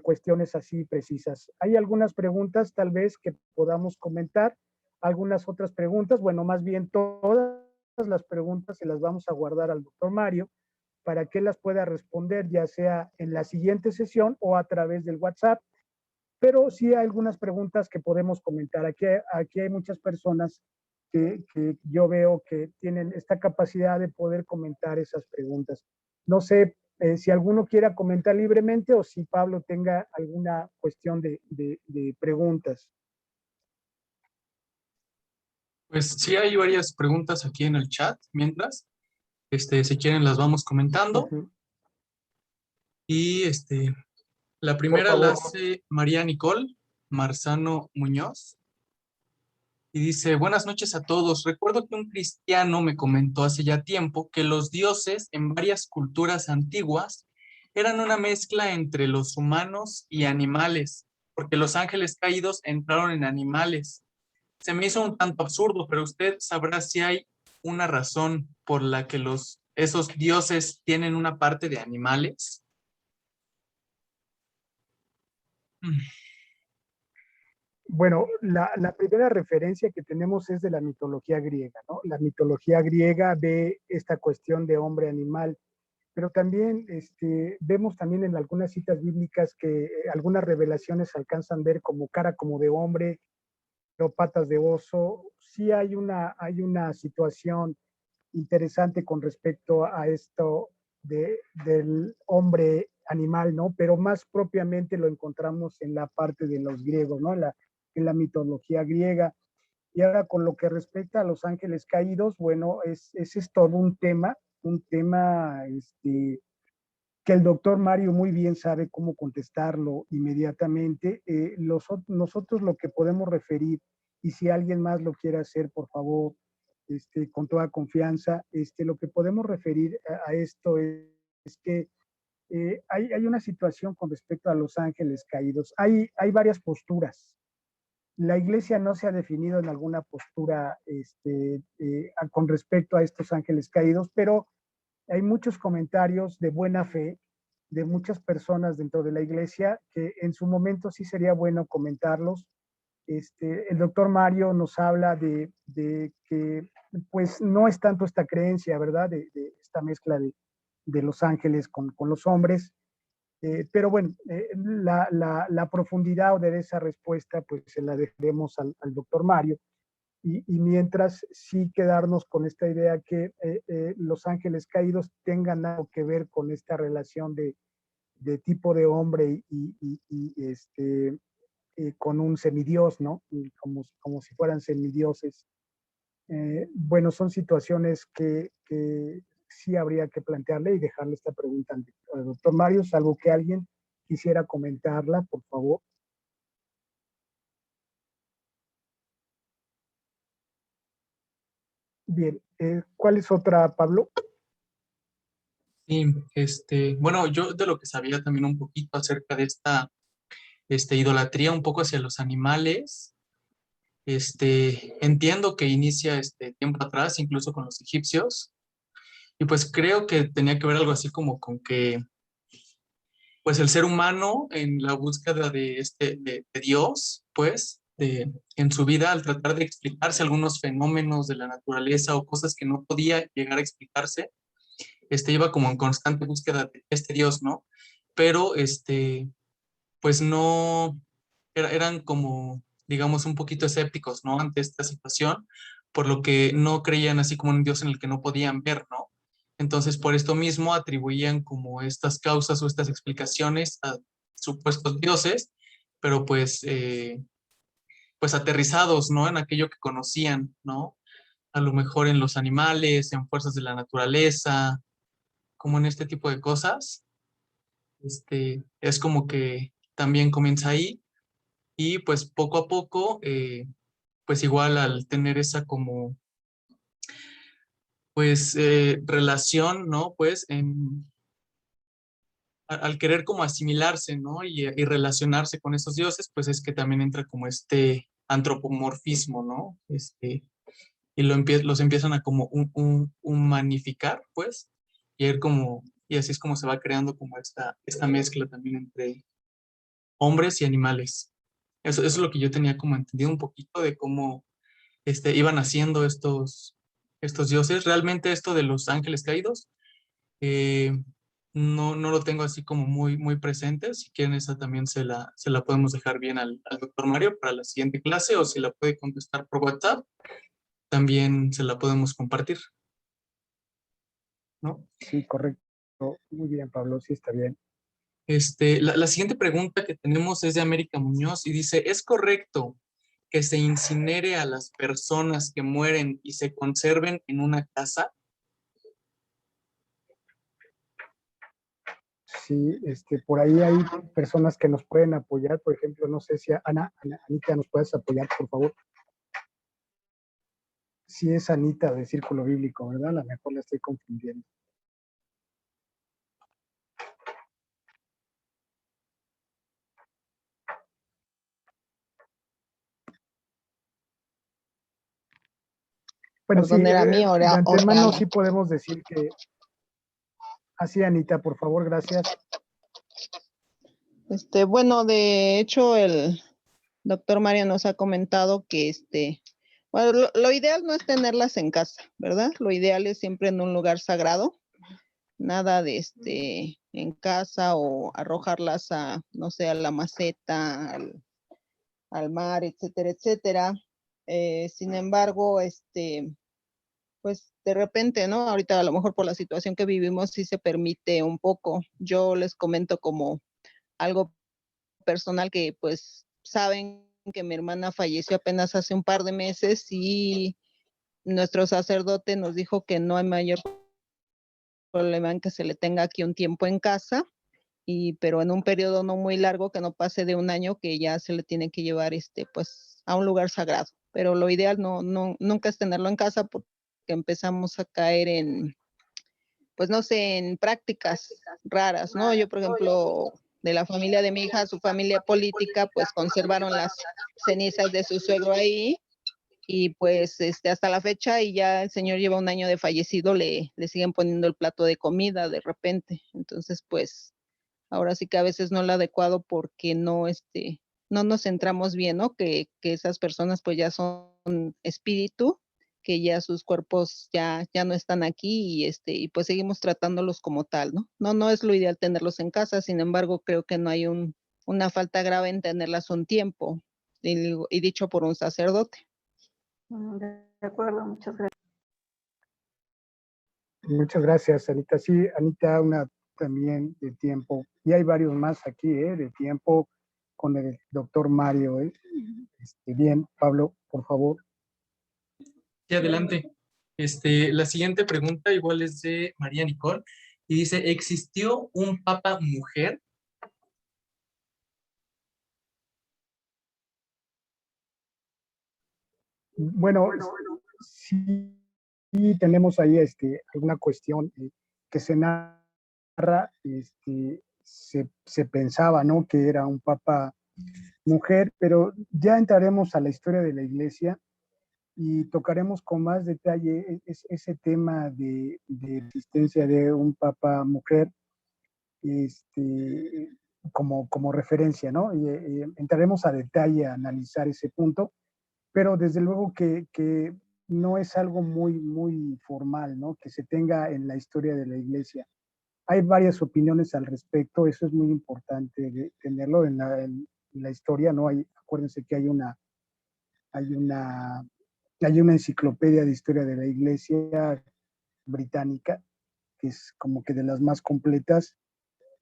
cuestiones así precisas. Hay algunas preguntas tal vez que podamos comentar, algunas otras preguntas, bueno, más bien todas las preguntas se las vamos a guardar al doctor Mario para que las pueda responder ya sea en la siguiente sesión o a través del WhatsApp, pero sí hay algunas preguntas que podemos comentar. Aquí hay muchas personas que yo veo que tienen esta capacidad de poder comentar esas preguntas. No sé si alguno quiera comentar libremente o si Pablo tenga alguna cuestión de preguntas. Pues sí, hay varias preguntas aquí en el chat, mientras. Si quieren las vamos comentando. Ujú. Y la Por primera la favor. hace María Nicole Marzano Muñoz. Y dice, buenas noches a todos. Recuerdo que un cristiano me comentó hace ya tiempo que los dioses en varias culturas antiguas eran una mezcla entre los humanos y animales, porque los ángeles caídos entraron en animales. Se me hizo un tanto absurdo, pero usted sabrá si hay una razón por la que esos dioses tienen una parte de animales. Mm. Bueno, la primera referencia que tenemos es de la mitología griega, ¿no? La mitología griega ve esta cuestión de hombre-animal, pero también vemos también en algunas citas bíblicas que algunas revelaciones se alcanzan a ver como cara como de hombre o patas de oso. Sí hay una situación interesante con respecto a esto del hombre animal, ¿no? Pero más propiamente lo encontramos en la parte de los griegos, ¿no? En la mitología griega. Y ahora con lo que respecta a los ángeles caídos, bueno, ese es todo un tema que el doctor Mario muy bien sabe cómo contestarlo inmediatamente. Nosotros lo que podemos referir, y si alguien más lo quiere hacer, por favor, con toda confianza, lo que podemos referir a esto es que hay una situación con respecto a los ángeles caídos. Hay varias posturas. La iglesia no se ha definido en alguna postura con respecto a estos ángeles caídos, pero hay muchos comentarios de buena fe de muchas personas dentro de la iglesia que en su momento sí sería bueno comentarlos. El doctor Mario nos habla de que pues no es tanto esta creencia, ¿verdad? De esta mezcla de los ángeles con los hombres. Pero bueno, la profundidad de esa respuesta pues se la dejaremos al doctor Mario. Y mientras sí quedarnos con esta idea que los ángeles caídos tengan algo que ver con esta relación de tipo de hombre con un semidios, ¿no? Como si fueran semidioses. Bueno, son situaciones que sí habría que plantearle y dejarle esta pregunta al doctor Mario, salvo que alguien quisiera comentarla, por favor. Bien, ¿cuál es otra, Pablo? Sí, bueno, yo de lo que sabía también un poquito acerca de esta idolatría un poco hacia los animales, entiendo que inicia tiempo atrás, incluso con los egipcios, y pues creo que tenía que ver algo así como con que, pues el ser humano en la búsqueda de Dios, pues, en su vida, al tratar de explicarse algunos fenómenos de la naturaleza o cosas que no podía llegar a explicarse, iba como en constante búsqueda de este Dios, ¿no? Pero, pues no, eran como, digamos, un poquito escépticos, ¿no? Ante esta situación, por lo que no creían así como un Dios en el que no podían ver, ¿no? Entonces, por esto mismo atribuían como estas causas o estas explicaciones a supuestos dioses, pero pues aterrizados, ¿no? En aquello que conocían, ¿no? A lo mejor en los animales, en fuerzas de la naturaleza, como en este tipo de cosas. Es como que también comienza ahí y pues poco a poco, pues igual al tener esa como, pues relación, ¿no? Pues al querer como asimilarse, ¿no? Y relacionarse con esos dioses, pues es que también entra como este antropomorfismo, ¿no? Y los empiezan a como humanificar, pues, y así es como se va creando como esta mezcla también entre hombres y animales. Eso es lo que yo tenía como entendido un poquito de cómo iban haciendo estos dioses. Realmente esto de los ángeles caídos, eh, no lo tengo así como muy, muy presente. Si quieren, esa también se la podemos dejar bien al doctor Mario para la siguiente clase, o si la puede contestar por WhatsApp, también se la podemos compartir, ¿no? Sí, correcto. Muy bien, Pablo, sí está bien. La siguiente pregunta que tenemos es de América Muñoz y dice, ¿es correcto que se incinere a las personas que mueren y se conserven en una casa? Sí, por ahí hay personas que nos pueden apoyar, por ejemplo, no sé si Anita, ¿nos puedes apoyar, por favor? Sí es Anita de Círculo Bíblico, ¿verdad? A lo mejor la estoy confundiendo. Bueno, sí, Perdón, era mí, de ahora antemano sí podemos decir que así, Anita, por favor, gracias. Bueno, de hecho, el doctor Mario nos ha comentado que bueno, lo ideal no es tenerlas en casa, ¿verdad? Lo ideal es siempre en un lugar sagrado, nada de en casa o arrojarlas a, no sé, a la maceta, al mar, etcétera, etcétera. Sin embargo, pues de repente, ¿no? Ahorita a lo mejor por la situación que vivimos sí se permite un poco. Yo les comento como algo personal que pues saben que mi hermana falleció apenas hace un par de meses y nuestro sacerdote nos dijo que no hay mayor problema en que se le tenga aquí un tiempo en casa, pero en un periodo no muy largo, que no pase de un año, que ya se le tiene que llevar pues a un lugar sagrado. Pero lo ideal nunca es tenerlo en casa porque empezamos a caer en, pues no sé, en prácticas raras, ¿no? Yo, por ejemplo, de la familia de mi hija, su familia política, pues conservaron las cenizas de su suegro ahí y pues hasta la fecha y ya el señor lleva un año de fallecido, le siguen poniendo el plato de comida de repente. Entonces, pues ahora sí que a veces no es lo adecuado porque no nos centramos bien, ¿no? Que esas personas pues ya son espíritu, que ya sus cuerpos ya no están aquí y pues seguimos tratándolos como tal, ¿no? No es lo ideal tenerlos en casa, sin embargo, creo que no hay una falta grave en tenerlas un tiempo, y dicho por un sacerdote. De acuerdo, muchas gracias. Muchas gracias, Anita. Sí, Anita, una también de tiempo. Y hay varios más aquí, de tiempo con el doctor Mario. Bien, Pablo, por favor. Sí, adelante. La siguiente pregunta igual es de María Nicole y dice, ¿existió un papa mujer? Bueno, sí, sí tenemos ahí alguna cuestión que se narra, se pensaba, ¿no? Que era un papa mujer, pero ya entraremos a la historia de la iglesia y tocaremos con más detalle ese tema de existencia de un papa mujer como referencia, ¿no? Y entraremos a detalle a analizar ese punto, pero desde luego que no es algo muy, muy formal, ¿no? Que se tenga en la historia de la iglesia. Hay varias opiniones al respecto, eso es muy importante tenerlo en la historia, ¿no? Acuérdense que hay una, hay una enciclopedia de historia de la iglesia británica, que es como que de las más completas,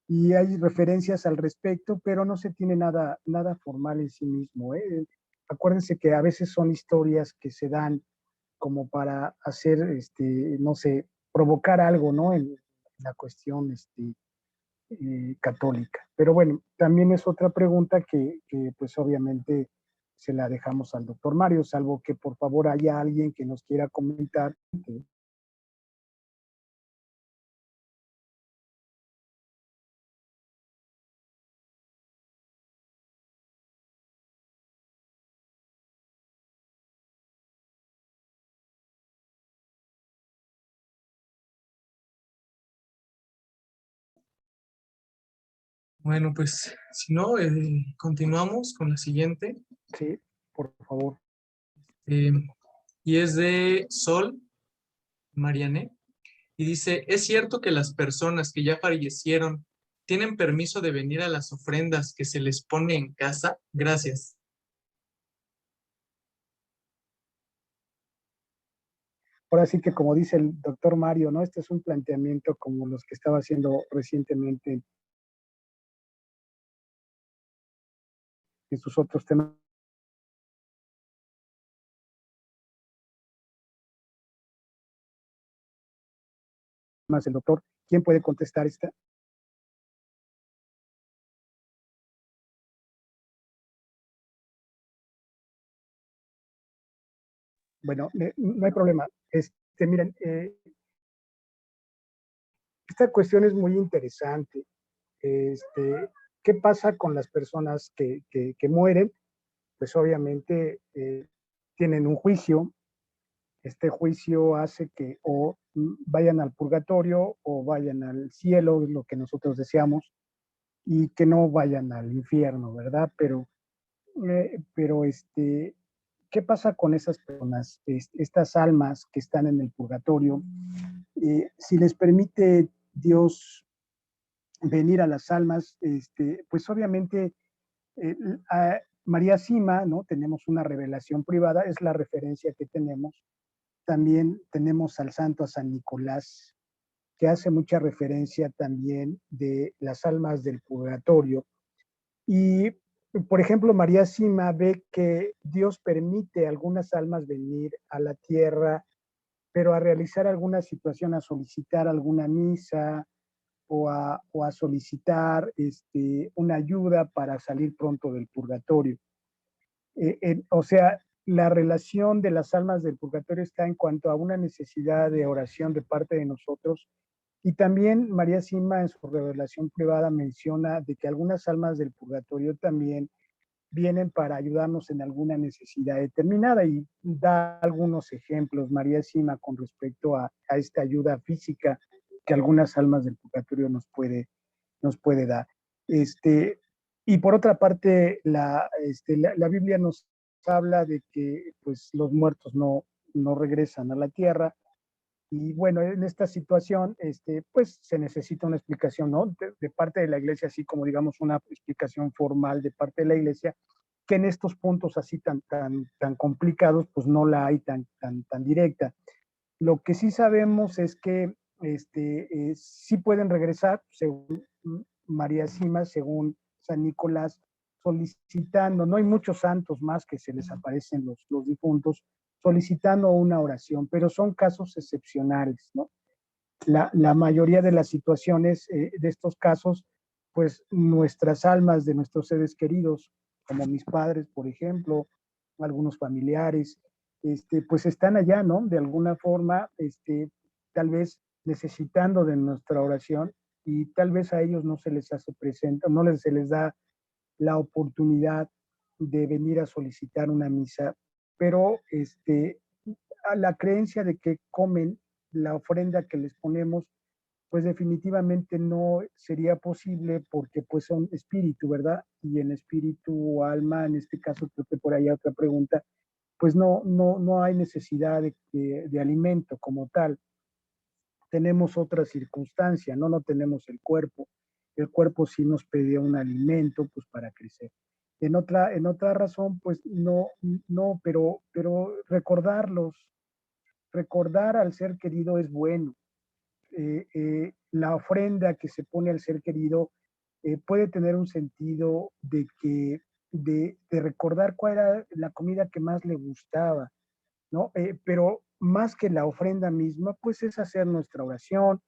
y hay referencias al respecto, pero no se tiene nada formal en sí mismo, ¿eh? Acuérdense que a veces son historias que se dan como para hacer, no sé, provocar algo, ¿no? En la cuestión católica. Pero bueno, también es otra pregunta que pues obviamente se la dejamos al doctor Mario, salvo que por favor haya alguien que nos quiera comentar. Bueno, pues si no, continuamos con la siguiente. Sí, por favor. eh, y es de Sol Mariané. Y dice, ¿es cierto que las personas que ya fallecieron tienen permiso de venir a las ofrendas que se les pone en casa? Gracias. Ahora sí que como dice el doctor Mario, ¿no? Este es un planteamiento como los que estaba haciendo recientemente en sus otros temas el doctor. ¿Quién puede contestar esta? Bueno, no hay problema. Miren, esta cuestión es muy interesante. ¿Qué pasa con las personas que mueren? Pues obviamente tienen un juicio. Este juicio hace que o vayan al purgatorio o vayan al cielo, es lo que nosotros deseamos, y que no vayan al infierno, ¿verdad? Pero ¿qué pasa con esas personas, estas almas que están en el purgatorio? Si les permite Dios venir a las almas, pues obviamente a María Sima, ¿no? Tenemos una revelación privada, es la referencia que tenemos. También tenemos al santo, a San Nicolás, que hace mucha referencia también de las almas del purgatorio. Y, por ejemplo, María Sima ve que Dios permite a algunas almas venir a la tierra, pero a realizar alguna situación, a solicitar alguna misa o a solicitar una ayuda para salir pronto del purgatorio. O sea, la relación de las almas del purgatorio está en cuanto a una necesidad de oración de parte de nosotros. Y también María Sima en su revelación privada menciona de que algunas almas del purgatorio también vienen para ayudarnos en alguna necesidad determinada y da algunos ejemplos María Sima con respecto a esta ayuda física que algunas almas del purgatorio nos puede dar. Y por otra parte, la Biblia nos habla de que pues, los muertos no regresan a la tierra. Y bueno, en esta situación, pues se necesita una explicación, ¿no? De parte de la iglesia, así como digamos una explicación formal de parte de la iglesia, que en estos puntos así tan complicados, pues no la hay tan directa. Lo que sí sabemos es que sí pueden regresar, según María Sima, según San Nicolás, solicitando, no hay muchos santos más que se les aparecen los difuntos, solicitando una oración, pero son casos excepcionales, ¿no? La mayoría de las situaciones de estos casos, pues nuestras almas de nuestros seres queridos, como mis padres, por ejemplo, algunos familiares, pues están allá, ¿no? De alguna forma, tal vez necesitando de nuestra oración y tal vez a ellos no se les hace presente, se les da la oportunidad de venir a solicitar una misa, pero a la creencia de que comen la ofrenda que les ponemos, pues definitivamente no sería posible porque pues son espíritu, ¿verdad? Y en espíritu o alma, en este caso creo que por ahí hay otra pregunta, pues no hay necesidad de alimento como tal. Tenemos otra circunstancia, no tenemos el cuerpo. El cuerpo sí nos pedía un alimento pues para crecer. En otra razón, pues pero recordar al ser querido es bueno. La ofrenda que se pone al ser querido puede tener un sentido de recordar cuál era la comida que más le gustaba, ¿no? Pero más que la ofrenda misma, pues es hacer nuestra oración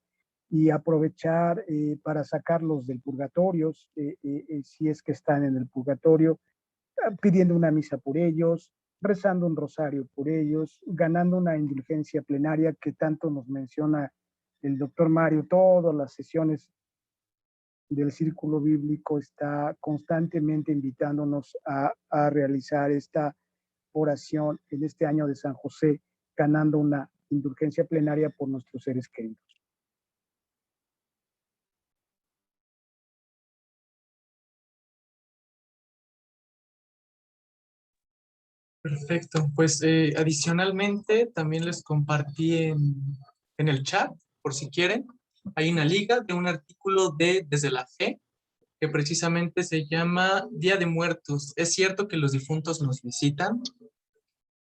y aprovechar para sacarlos del purgatorio, si es que están en el purgatorio, pidiendo una misa por ellos, rezando un rosario por ellos, ganando una indulgencia plenaria que tanto nos menciona el doctor Mario. Todas las sesiones del Círculo Bíblico está constantemente invitándonos a realizar esta oración en este año de San José, ganando una indulgencia plenaria por nuestros seres queridos. Perfecto. Pues adicionalmente también les compartí en el chat, por si quieren, hay una liga de un artículo de Desde la Fe, que precisamente se llama Día de Muertos. ¿Es cierto que los difuntos nos visitan?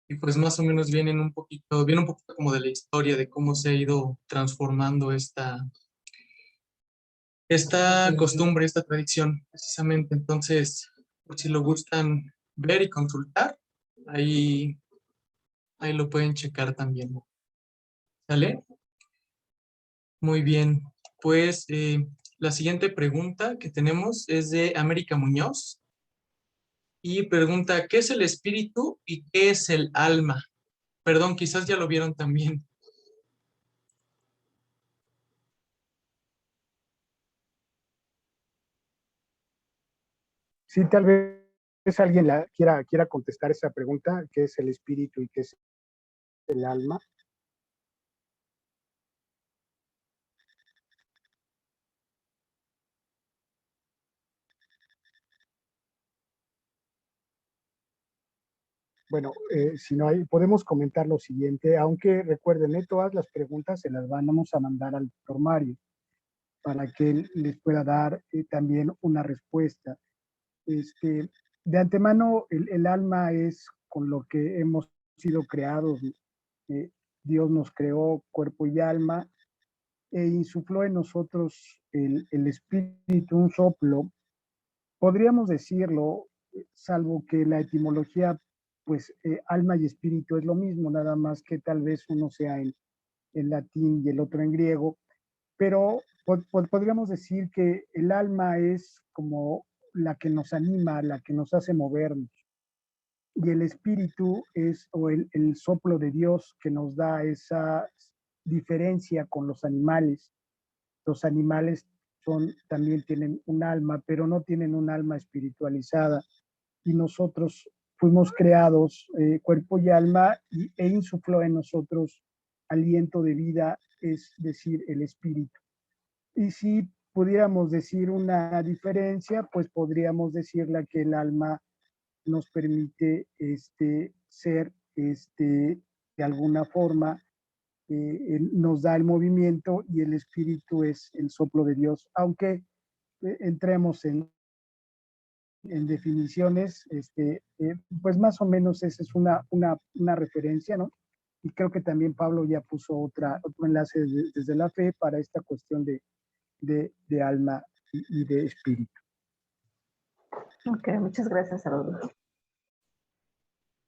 Y pues más o menos viene un poquito como de la historia de cómo se ha ido transformando esta costumbre, esta tradición, precisamente. Entonces, por si lo gustan ver y consultar, ahí lo pueden checar también. ¿Sale? Muy bien. Pues la siguiente pregunta que tenemos es de América Muñoz. Y pregunta, ¿qué es el espíritu y qué es el alma? Perdón, quizás ya lo vieron también. Sí, tal vez alguien quiera contestar esa pregunta, ¿qué es el espíritu y qué es el alma? Bueno, si no hay, podemos comentar lo siguiente, aunque recuerden, todas las preguntas se las vamos a mandar al doctor Mario para que él les pueda dar también una respuesta. De antemano, el alma es con lo que hemos sido creados. eh, Dios nos creó cuerpo y alma e insufló en nosotros el espíritu, un soplo. Podríamos decirlo, salvo que la etimología, pues alma y espíritu es lo mismo, nada más que tal vez uno sea en latín y el otro en griego, pero podríamos decir que el alma es como la que nos anima, la que nos hace movernos, y el espíritu es o el soplo de Dios que nos da esa diferencia con los animales. Los animales también tienen un alma, pero no tienen un alma espiritualizada. Y nosotros fuimos creados cuerpo y alma e insufló en nosotros aliento de vida, es decir, el espíritu. Y si pudiéramos decir una diferencia, pues podríamos decirla que el alma nos permite ser de alguna forma nos da el movimiento y el espíritu es el soplo de Dios. Aunque entremos en definiciones, pues más o menos esa es una referencia, ¿no? Y creo que también Pablo ya puso otro enlace desde la fe para esta cuestión de alma y de espíritu. Ok, muchas gracias a los dos.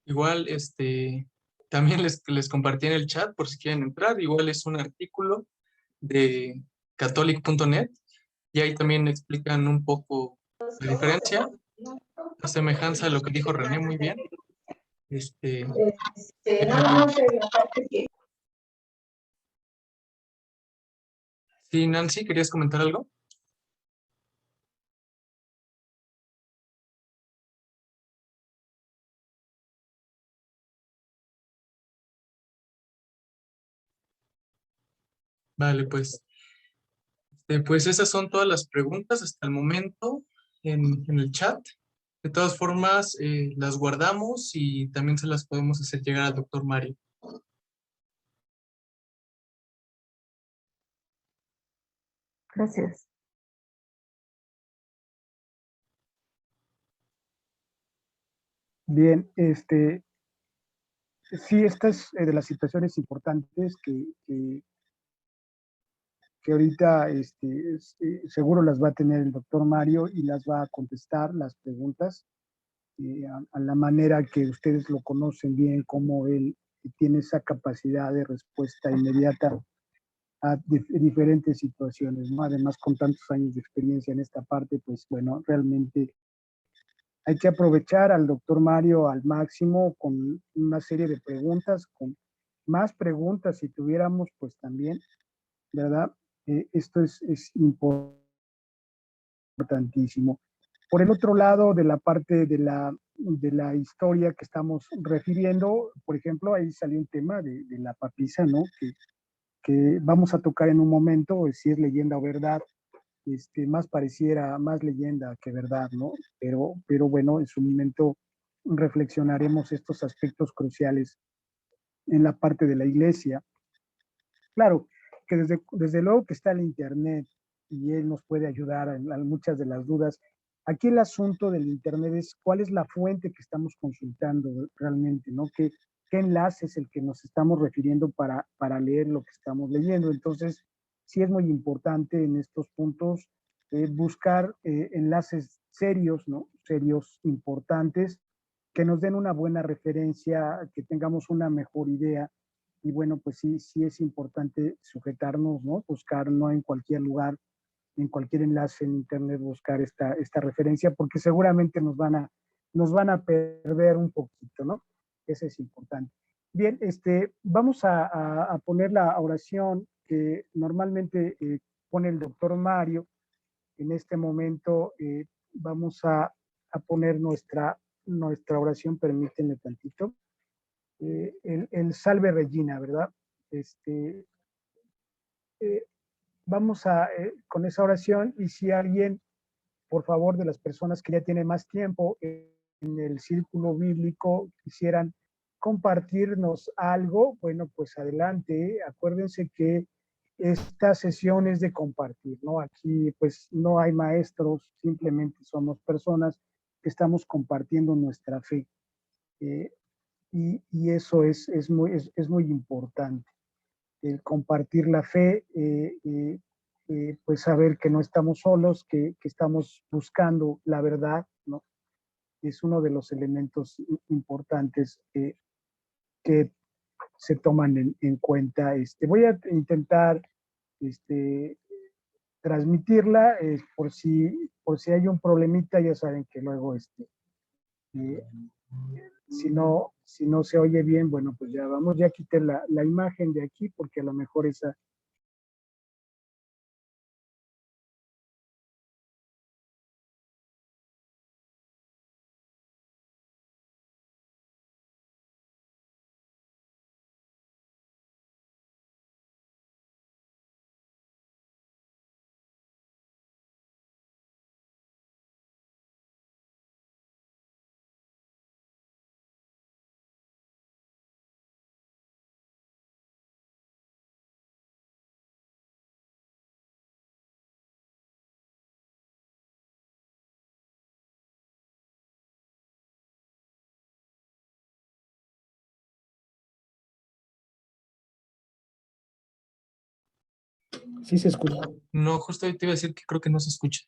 Igual, también les compartí en el chat por si quieren entrar. Igual es un artículo de catholic.net y ahí también explican un poco la diferencia, la semejanza de lo que dijo René muy bien. Sí, Nancy, ¿querías comentar algo? Vale, pues esas son todas las preguntas hasta el momento en el chat. De todas formas, las guardamos y también se las podemos hacer llegar al doctor Mario. Gracias. Bien, sí, esta es de las situaciones importantes que ahorita seguro las va a tener el doctor Mario y las va a contestar las preguntas a la manera que ustedes lo conocen bien, como él tiene esa capacidad de respuesta inmediata a diferentes situaciones, ¿no? Además, con tantos años de experiencia en esta parte, pues bueno, realmente hay que aprovechar al doctor Mario al máximo con una serie de preguntas, con más preguntas si tuviéramos, pues también, ¿verdad? Esto es importantísimo. Por el otro lado, de la parte de la historia que estamos refiriendo, por ejemplo, ahí salió un tema de la papisa, ¿no? Que vamos a tocar en un momento, si es leyenda o verdad, más pareciera más leyenda que verdad, ¿no? Pero bueno, en su momento reflexionaremos estos aspectos cruciales en la parte de la iglesia. Claro, que desde luego que está el Internet y él nos puede ayudar a muchas de las dudas. Aquí el asunto del Internet es cuál es la fuente que estamos consultando realmente, ¿no? ¿Qué enlace es el que nos estamos refiriendo para leer lo que estamos leyendo? Entonces, sí es muy importante en estos puntos buscar enlaces serios, ¿no? Serios, importantes, que nos den una buena referencia, que tengamos una mejor idea y bueno, pues sí es importante sujetarnos, ¿no? Buscar no en cualquier lugar, en cualquier enlace en internet, buscar esta referencia, porque seguramente nos van a perder un poquito, ¿no? Eso es importante. Bien, vamos a poner la oración que normalmente pone el doctor Mario. En este momento vamos a poner nuestra oración, permíteme tantito. El Salve Regina, ¿verdad? Eh, vamos con esa oración, y si alguien, por favor, de las personas que ya tienen más tiempo en el círculo bíblico, quisieran compartirnos algo, bueno, pues adelante. Acuérdense que esta sesión es de compartir, ¿no? Aquí pues no hay maestros, simplemente somos personas que estamos compartiendo nuestra fe. Eh, y eso es muy importante, el compartir la fe, pues saber que no estamos solos, que estamos buscando la verdad, ¿no? Es uno de los elementos importantes que se toman en cuenta. Voy a intentar este, transmitirla, por si hay un problemita, ya saben que luego, eh, si no se oye bien, bueno, pues ya vamos, ya quité la imagen de aquí, porque a lo mejor esa. Sí se escucha. No, justo te iba a decir que creo que no se escucha.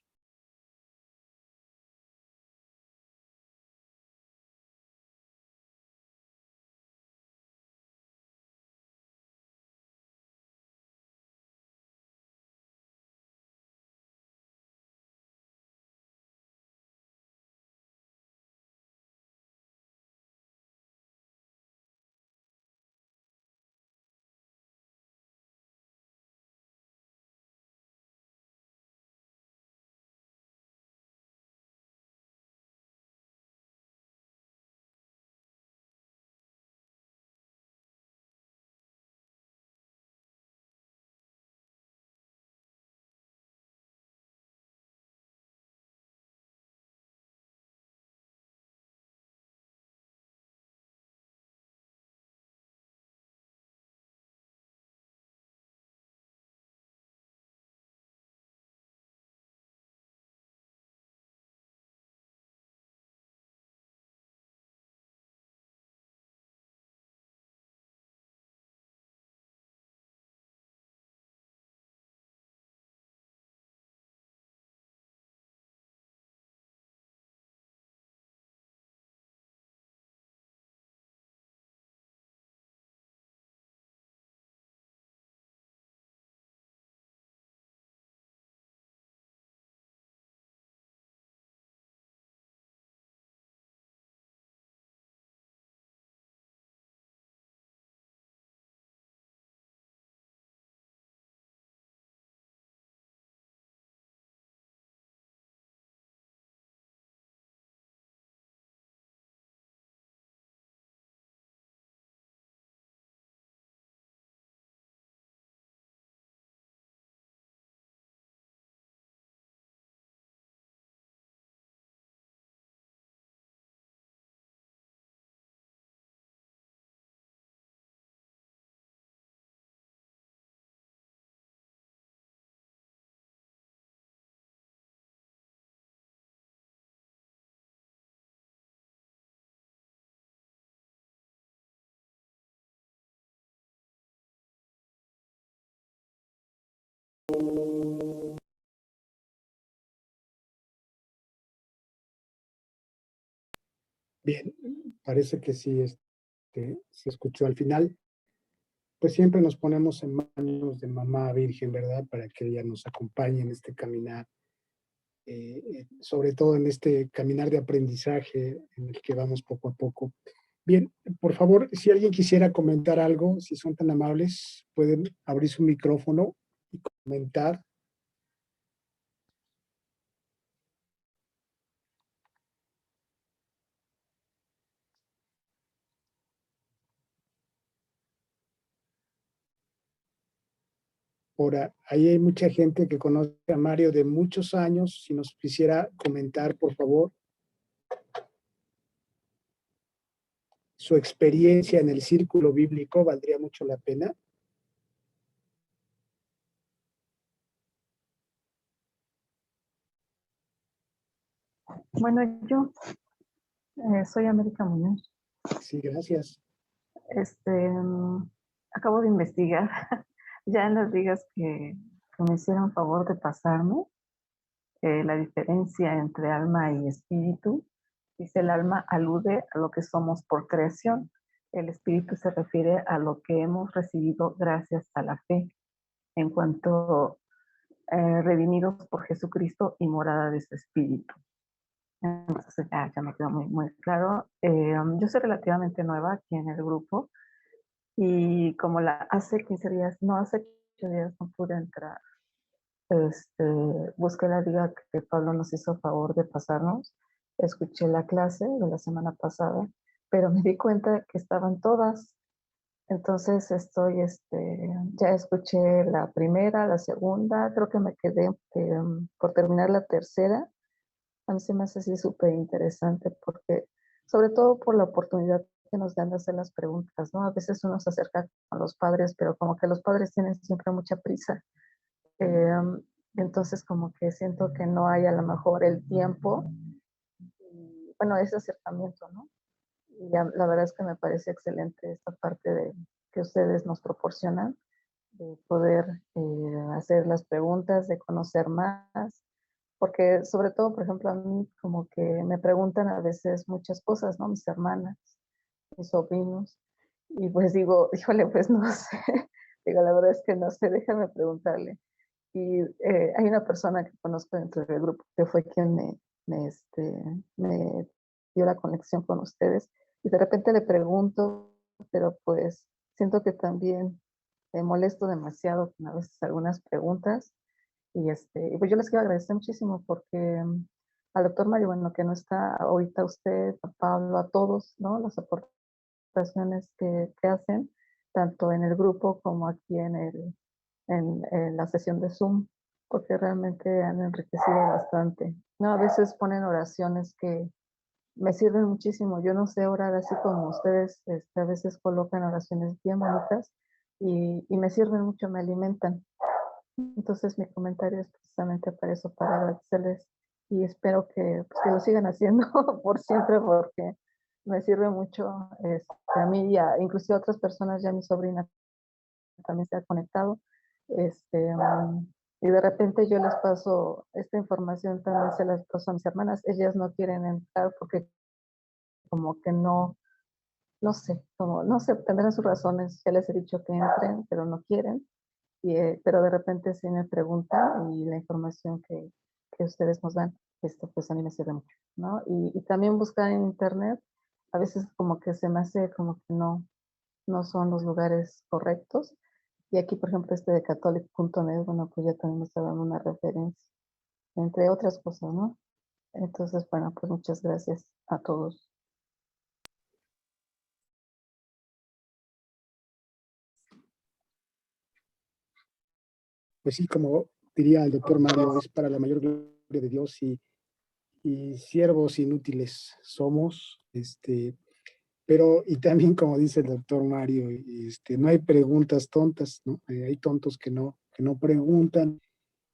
Bien, parece que sí se escuchó al final. Pues siempre nos ponemos en manos de Mamá Virgen, ¿verdad? Para que ella nos acompañe en este caminar, sobre todo en este caminar de aprendizaje en el que vamos poco a poco. Bien, por favor, si alguien quisiera comentar algo, si son tan amables, pueden abrir su micrófono y comentar. Ahí hay mucha gente que conoce a Mario de muchos años. Si nos quisiera comentar, por favor, su experiencia en el círculo bíblico, valdría mucho la pena. Bueno, yo soy América Muñoz. Sí, gracias. Acabo de investigar ya en las ligas que me hicieron favor de pasarme la diferencia entre alma y espíritu. Dice, el alma alude a lo que somos por creación. El espíritu se refiere a lo que hemos recibido gracias a la fe, en cuanto redimidos por Jesucristo y morada de su espíritu. Entonces ya me quedó muy claro. Yo soy relativamente nueva aquí en el grupo y como hace 15 días, no hace 15 días no pude entrar. Busqué la liga que Pablo nos hizo favor de pasarnos. Escuché la clase de la semana pasada, pero me di cuenta de que estaban todas. Entonces ya escuché la primera, la segunda, creo que me quedé por terminar la tercera. A mí se me hace así súper interesante porque, sobre todo por la oportunidad que nos dan de hacer las preguntas, ¿no? A veces uno se acerca a los padres, pero como que los padres tienen siempre mucha prisa. Entonces como que siento que no hay a lo mejor el tiempo, y, bueno, ese acercamiento, ¿no? Y la verdad es que me parece excelente esta parte de que ustedes nos proporcionan, de poder hacer las preguntas, de conocer más, porque sobre todo, por ejemplo, a mí como que me preguntan a veces muchas cosas, ¿no? Mis hermanas, mis sobrinos, y pues digo, híjole, pues no sé, digo, la verdad es que no sé, déjame preguntarle. Y hay una persona que conozco dentro del grupo que fue quien me dio la conexión con ustedes, y de repente le pregunto, pero pues siento que también me molesto demasiado con a veces algunas preguntas. Y pues yo les quiero agradecer muchísimo porque al doctor Mario, bueno, que no está ahorita, usted, a Pablo, a todos, ¿no? Las aportaciones que hacen, tanto en el grupo como aquí en la sesión de Zoom, porque realmente han enriquecido bastante. No, a veces ponen oraciones que me sirven muchísimo. Yo no sé orar así como ustedes a veces colocan oraciones bien bonitas y me sirven mucho, me alimentan. Entonces mi comentario es precisamente para eso, para agradecerles y espero pues, que lo sigan haciendo por siempre porque me sirve mucho a mí y inclusive a otras personas, ya mi sobrina también se ha conectado. Y de repente yo les paso esta información, también se las paso a mis hermanas, ellas no quieren entrar porque como que no sé, como, no sé, tendrán sus razones, ya les he dicho que entren, pero no quieren. Pero de repente sí me preguntan y la información que ustedes nos dan, pues a mí me sirve mucho, ¿no? Y también buscar en internet, a veces como que se me hace como que no son los lugares correctos. Y aquí, por ejemplo, este de catholic.net, bueno, pues ya también me está dando una referencia, entre otras cosas, ¿no? Entonces, bueno, pues muchas gracias a todos. Pues sí, como diría el doctor Mario, es para la mayor gloria de Dios y siervos inútiles somos, pero y también como dice el doctor Mario, no hay preguntas tontas, ¿no? Hay tontos que no preguntan,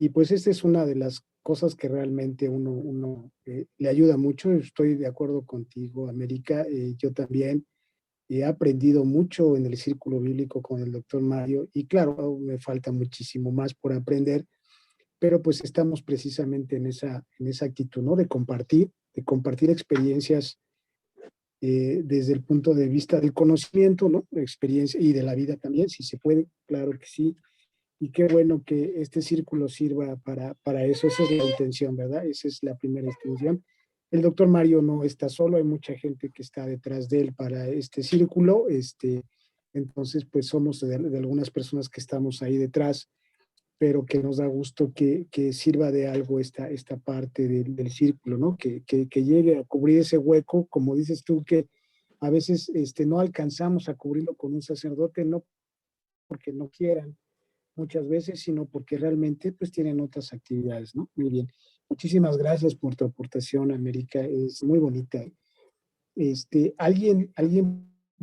y pues esta es una de las cosas que realmente uno le ayuda mucho. Estoy de acuerdo contigo, América. Yo también he aprendido mucho en el círculo bíblico con el doctor Mario, y claro, aún me falta muchísimo más por aprender, pero pues estamos precisamente en esa actitud, ¿no? De compartir experiencias desde el punto de vista del conocimiento, ¿no? De experiencia y de la vida también, si se puede, claro que sí. Y qué bueno que este círculo sirva para eso. Esa es la intención, ¿verdad? Esa es la primera intención. el doctor Mario no está solo, hay mucha gente que está detrás de él para este círculo, entonces pues somos de algunas personas que estamos ahí detrás, pero que nos da gusto que sirva de algo esta parte del círculo, ¿no? Que llegue a cubrir ese hueco, como dices tú, que a veces no alcanzamos a cubrirlo con un sacerdote, no porque no quieran muchas veces, sino porque realmente pues tienen otras actividades, ¿no? Muy bien. Muchísimas gracias por tu aportación, América, es muy bonita. Alguien,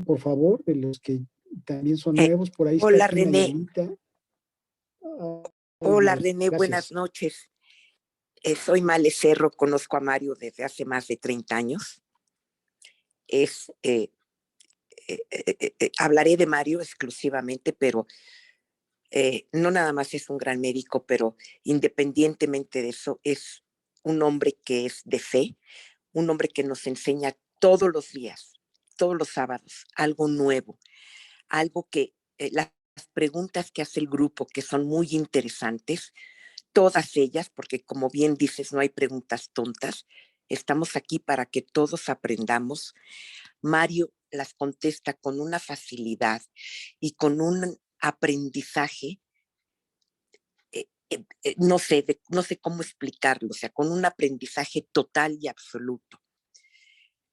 por favor, de los que también son Eh, nuevos, por ahí está hola Tina René, Yanita. Ah, hola Mari, René, buenas gracias. noches. Soy Male Cerro, conozco a Mario desde hace más de 30 años. Es, hablaré de Mario exclusivamente, pero no nada más es un gran médico, pero independientemente de eso, es un hombre que es de fe, un hombre que nos enseña todos los días, todos los sábados, algo nuevo, algo que las preguntas que hace el grupo, que son muy interesantes, todas ellas, porque como bien dices, no hay preguntas tontas. Estamos aquí para que todos aprendamos. Mario las contesta con una facilidad y con un aprendizaje, no sé cómo explicarlo, o sea, con un aprendizaje total y absoluto.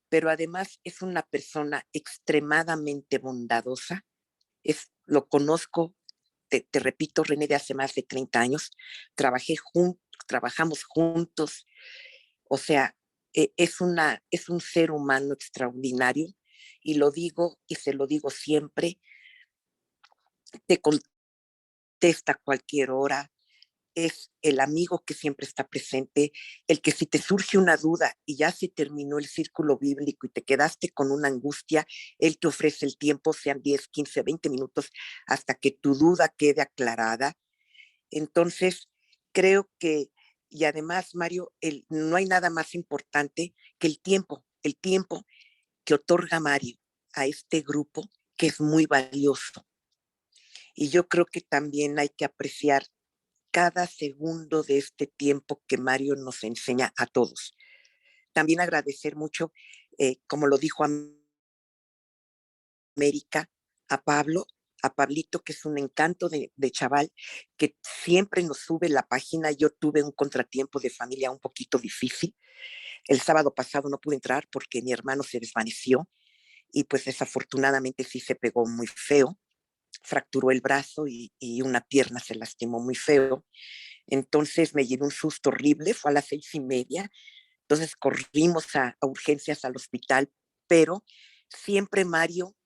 Pero además es una persona extremadamente bondadosa. Lo conozco, te repito, René, de hace más de 30 años. Trabajamos juntos. O sea, es un ser humano extraordinario y lo digo y se lo digo siempre. Te contesta a cualquier hora, es el amigo que siempre está presente, el que si te surge una duda y ya se terminó el círculo bíblico y te quedaste con una angustia, él te ofrece el tiempo, sean 10, 15, 20 minutos, hasta que tu duda quede aclarada. Entonces, creo que, y además, Mario, no hay nada más importante que el tiempo que otorga Mario a este grupo, que es muy valioso. Y yo creo que también hay que apreciar cada segundo de este tiempo que Mario nos enseña a todos. También agradecer mucho, como lo dijo América, a Pablo, a Pablito, que es un encanto de chaval, que siempre nos sube la página. Yo tuve un contratiempo de familia un poquito difícil. El sábado pasado no pude entrar porque mi hermano se desvaneció y pues desafortunadamente sí se pegó muy feo, fracturó el brazo y una pierna se lastimó muy feo. Entonces me llevé un susto horrible, fue a las 6:30, entonces corrimos a urgencias al hospital, pero siempre Mario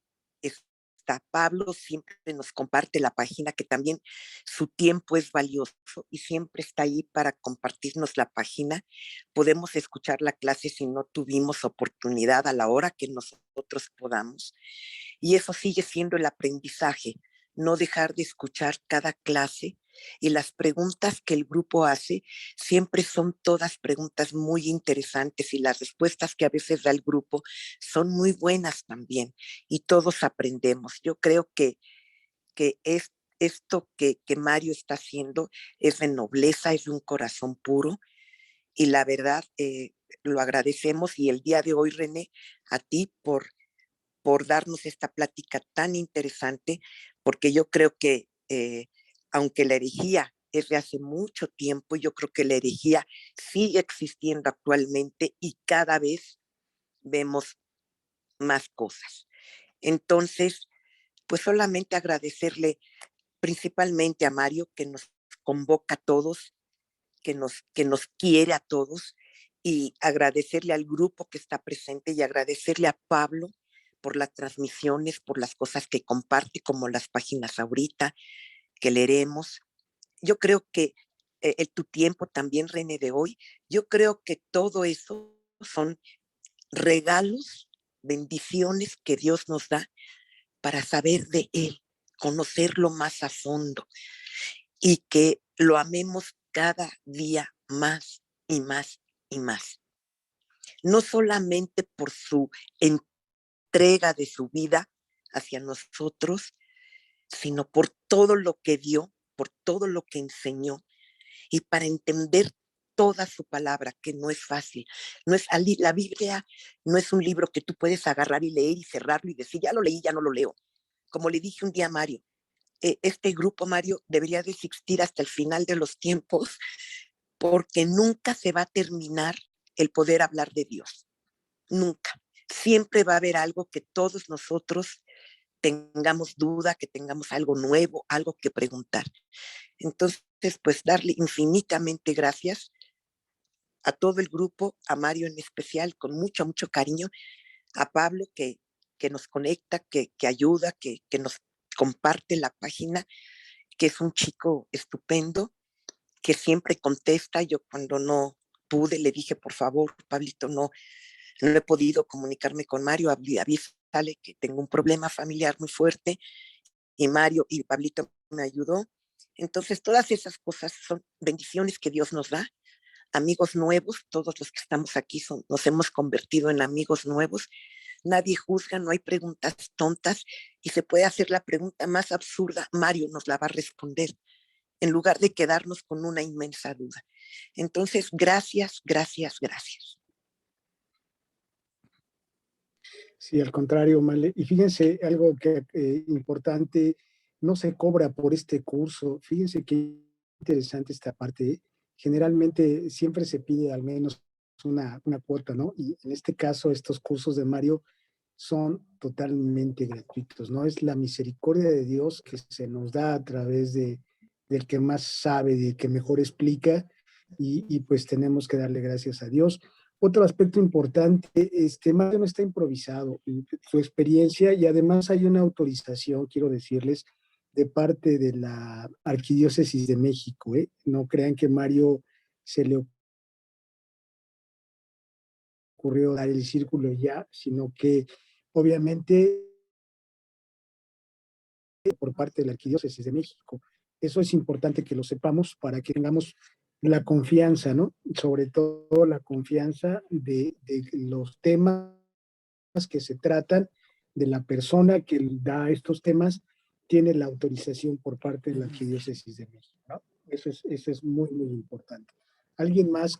está, Pablo siempre nos comparte la página, que también su tiempo es valioso y siempre está ahí para compartirnos la página. Podemos escuchar la clase si no tuvimos oportunidad a la hora que nosotros podamos. Y eso sigue siendo el aprendizaje, no dejar de escuchar cada clase, y las preguntas que el grupo hace siempre son todas preguntas muy interesantes y las respuestas que a veces da el grupo son muy buenas también y todos aprendemos. Yo creo que es esto que Mario está haciendo es de nobleza, es de un corazón puro y la verdad lo agradecemos. Y el día de hoy, René, a ti por darnos esta plática tan interesante, porque yo creo que aunque la herejía es de hace mucho tiempo, yo creo que la herejía sigue existiendo actualmente y cada vez vemos más cosas. Entonces, pues solamente agradecerle principalmente a Mario, que nos convoca a todos, que nos quiere a todos, y agradecerle al grupo que está presente y agradecerle a Pablo por las transmisiones, por las cosas que comparte, como las páginas ahorita que leeremos. Yo creo que tu tiempo también, René, de hoy, yo creo que todo eso son regalos, bendiciones que Dios nos da para saber de Él, conocerlo más a fondo y que lo amemos cada día más y más y más. No solamente por su entrega de su vida hacia nosotros, sino por todo lo que dio, por todo lo que enseñó y para entender toda su palabra, que no es fácil. No es, la Biblia no es un libro que tú puedes agarrar y leer y cerrarlo y decir, ya lo leí, ya no lo leo. Como le dije un día a Mario, este grupo, Mario, debería de existir hasta el final de los tiempos, porque nunca se va a terminar el poder hablar de Dios. Nunca. Siempre va a haber algo que todos nosotros tengamos duda, que tengamos algo nuevo, algo que preguntar. Entonces, pues darle infinitamente gracias a todo el grupo, a Mario en especial, con mucho, mucho cariño, a Pablo que nos conecta, que ayuda, que nos comparte la página, que es un chico estupendo, que siempre contesta. Yo cuando no pude le dije, por favor, Pablito, no he podido comunicarme con Mario, avísale que tengo un problema familiar muy fuerte, y Mario y Pablito me ayudó. Entonces, todas esas cosas son bendiciones que Dios nos da. Amigos nuevos, todos los que estamos aquí nos hemos convertido en amigos nuevos. Nadie juzga, no hay preguntas tontas y se puede hacer la pregunta más absurda, Mario nos la va a responder, en lugar de quedarnos con una inmensa duda. Entonces, gracias, gracias, gracias. Sí, al contrario, Male. Y fíjense, algo que importante, no se cobra por este curso. Fíjense qué interesante esta parte, ¿eh? Generalmente siempre se pide al menos una cuota, ¿no? Y en este caso, estos cursos de Mario son totalmente gratuitos, ¿no? Es la misericordia de Dios que se nos da a través del que más sabe, del que mejor explica, y pues tenemos que darle gracias a Dios. Otro aspecto importante, Mario no está improvisado, su experiencia, y además hay una autorización, quiero decirles, de parte de la Arquidiócesis de México, ¿eh? No crean que Mario se le ocurrió dar el círculo ya, sino que obviamente por parte de la Arquidiócesis de México. Eso es importante que lo sepamos para que tengamos la confianza, ¿no? Sobre todo la confianza de los temas que se tratan, de la persona que da estos temas, tiene la autorización por parte de la Arquidiócesis de México, ¿no? Eso es muy, muy importante. ¿Alguien más?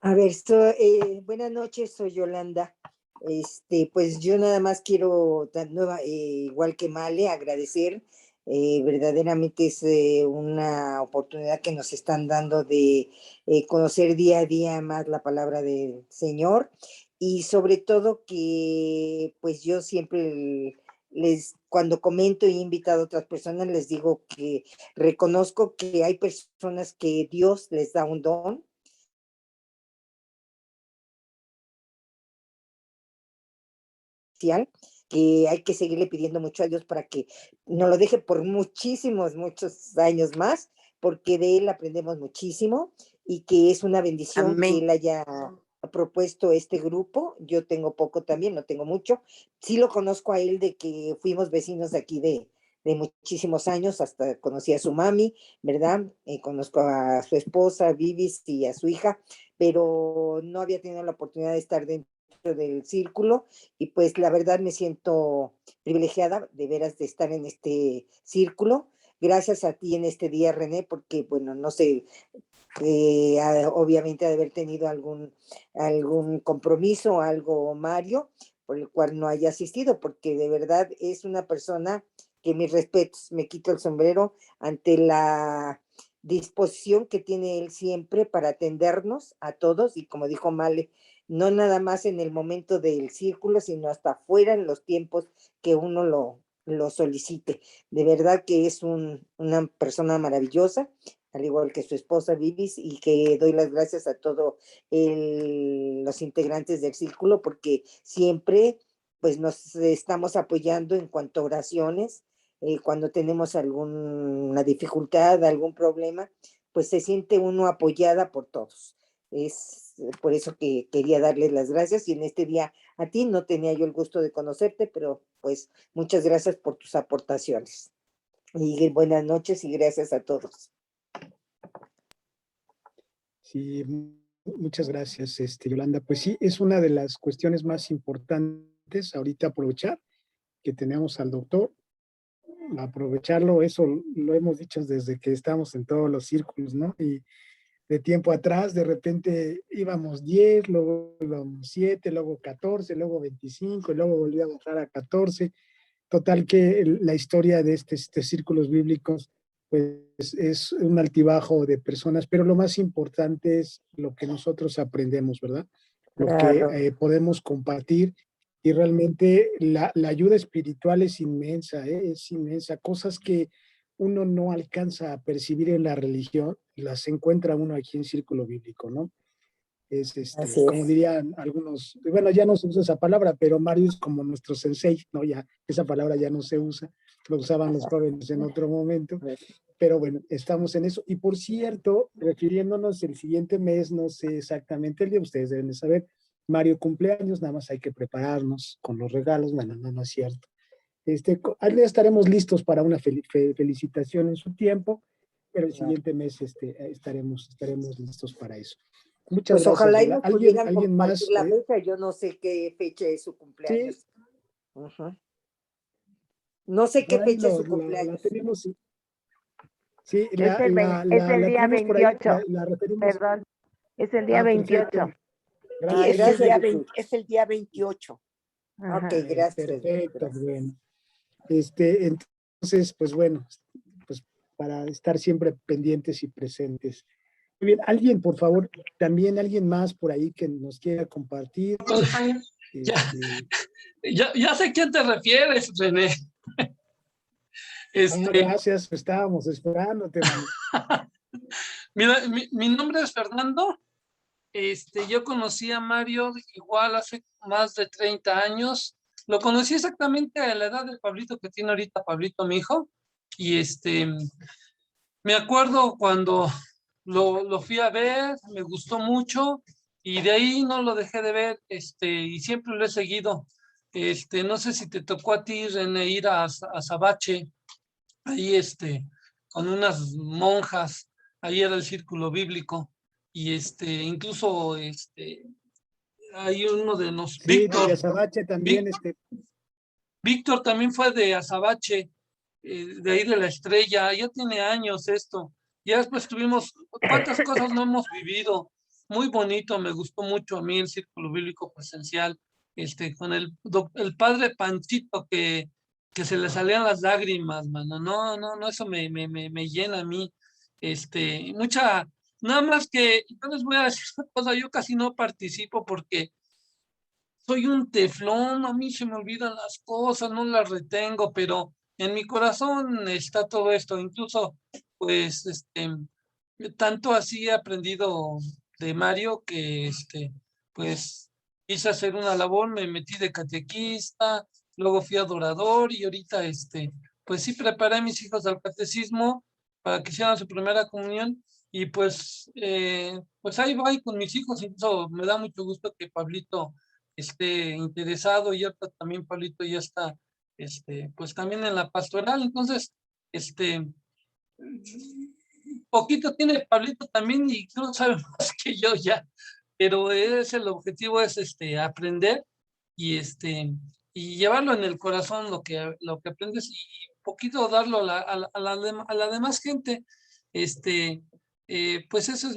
A ver, buenas noches, soy Yolanda. Pues yo nada más quiero, igual que Male, agradecer. Verdaderamente es una oportunidad que nos están dando de conocer día a día más la palabra del Señor, y sobre todo que pues yo siempre cuando comento y he invitado a otras personas, les digo que reconozco que hay personas que Dios les da un don, que hay que seguirle pidiendo mucho a Dios para que nos lo deje por muchísimos, muchos años más, porque de Él aprendemos muchísimo y que es una bendición. Amén. Que Él haya propuesto este grupo. Yo tengo poco también, no tengo mucho. Sí lo conozco a él de que fuimos vecinos de aquí de muchísimos años, hasta conocí a su mami, ¿verdad? Conozco a su esposa, Vivis, y a su hija, pero no había tenido la oportunidad de estar dentro del círculo, y pues la verdad me siento privilegiada de veras de estar en este círculo. Gracias a ti en este día, René, porque bueno, no sé, obviamente de haber tenido algún compromiso, algo, Mario, por el cual no haya asistido, porque de verdad es una persona que mis respetos, me quito el sombrero ante la disposición que tiene él siempre para atendernos a todos, y como dijo Male, no nada más en el momento del círculo, sino hasta afuera en los tiempos que uno lo solicite. De verdad que es una persona maravillosa, al igual que su esposa Vivis, y que doy las gracias a todos los integrantes del círculo, porque siempre pues nos estamos apoyando en cuanto a oraciones, cuando tenemos alguna dificultad, algún problema, pues se siente uno apoyada por todos. Es por eso que quería darles las gracias, y en este día a ti no tenía yo el gusto de conocerte, pero pues muchas gracias por tus aportaciones. Y buenas noches y gracias a todos. Sí, muchas gracias, Yolanda. Pues sí, es una de las cuestiones más importantes ahorita, aprovechar que tenemos al doctor aprovecharlo, eso lo hemos dicho desde que estamos en todos los círculos, ¿no? Y de tiempo atrás, de repente íbamos 10, luego íbamos 7, luego 14, luego 25, y luego volví a bajar a 14. Total que la historia de estos círculos bíblicos, pues es un altibajo de personas, pero lo más importante es lo que nosotros aprendemos, ¿verdad? Lo que Claro. podemos compartir, y realmente la ayuda espiritual es inmensa, es inmensa. Cosas que uno no alcanza a percibir en la religión, las encuentra uno aquí en Círculo Bíblico, ¿no? Es Así como es. dirían algunos, bueno, ya no se usa esa palabra, pero Mario es como nuestro sensei, ¿no? Ya, esa palabra ya no se usa, lo usaban los jóvenes en otro momento, pero bueno, estamos en eso. Y por cierto, refiriéndonos el siguiente mes, no sé exactamente el día, ustedes deben de saber, Mario cumpleaños, nada más hay que prepararnos con los regalos, bueno, no es cierto. Ahí estaremos listos para una felicitación en su tiempo, pero el siguiente mes estaremos listos para eso. Muchas Pues gracias, ojalá y Lola. nos ¿Alguien, pudieran alguien compartir más? la fecha. Yo no sé qué fecha es su Sí, cumpleaños. Ujú. No sé qué por ahí fecha es su la cumpleaños. tenemos. Sí, Es el la día tenemos por ahí, 28, la referimos. perdón, es el día 28. Perfecto. Sí, Gracias, Gracias, Jesús. es el día 28. Ok, Ajá. gracias. Perfecto, Gracias. bueno. Entonces, pues bueno, pues para estar siempre pendientes y presentes. Muy bien, alguien, por favor, también alguien más por ahí que nos quiera compartir. Ya, Este, ya sé a quién te refieres, René. gracias, estábamos esperándote, hermano. Mira, mi nombre es Fernando. Yo conocí a Mario igual hace más de 30 años. Lo conocí exactamente a la edad del Pablito que tiene ahorita Pablito, mi hijo. Y me acuerdo cuando lo fui a ver, me gustó mucho y de ahí no lo dejé de ver, y siempre lo he seguido. No sé si te tocó a ti, René, ir a Azabache, ahí con unas monjas, ahí era el círculo bíblico, y incluso hay uno de los, Sí, de Azabache también, Víctor también fue de Azabache, de ahí de la Estrella, ya tiene años esto. Ya después tuvimos, ¿cuántas cosas no hemos vivido? Muy bonito, me gustó mucho a mí el círculo bíblico presencial, con el padre Panchito que se le salían las lágrimas, mano. No, eso me llena a mí. Nada más que, yo les voy a decir una cosa, yo casi no participo porque soy un teflón, a mí se me olvidan las cosas, no las retengo, pero en mi corazón está todo esto, incluso, pues, tanto así he aprendido de Mario que, pues, quise hacer una labor, me metí de catequista, luego fui adorador y ahorita, pues sí preparé a mis hijos al catecismo para que hicieran su primera comunión y pues ahí voy con mis hijos, incluso me da mucho gusto que Pablito esté interesado y ahorita también Pablito ya está, pues también en la pastoral, entonces, poquito tiene Pablito también y no sabe más que yo ya, pero el objetivo es aprender y y llevarlo en el corazón lo que aprendes y poquito darlo a la demás gente. Pues eso es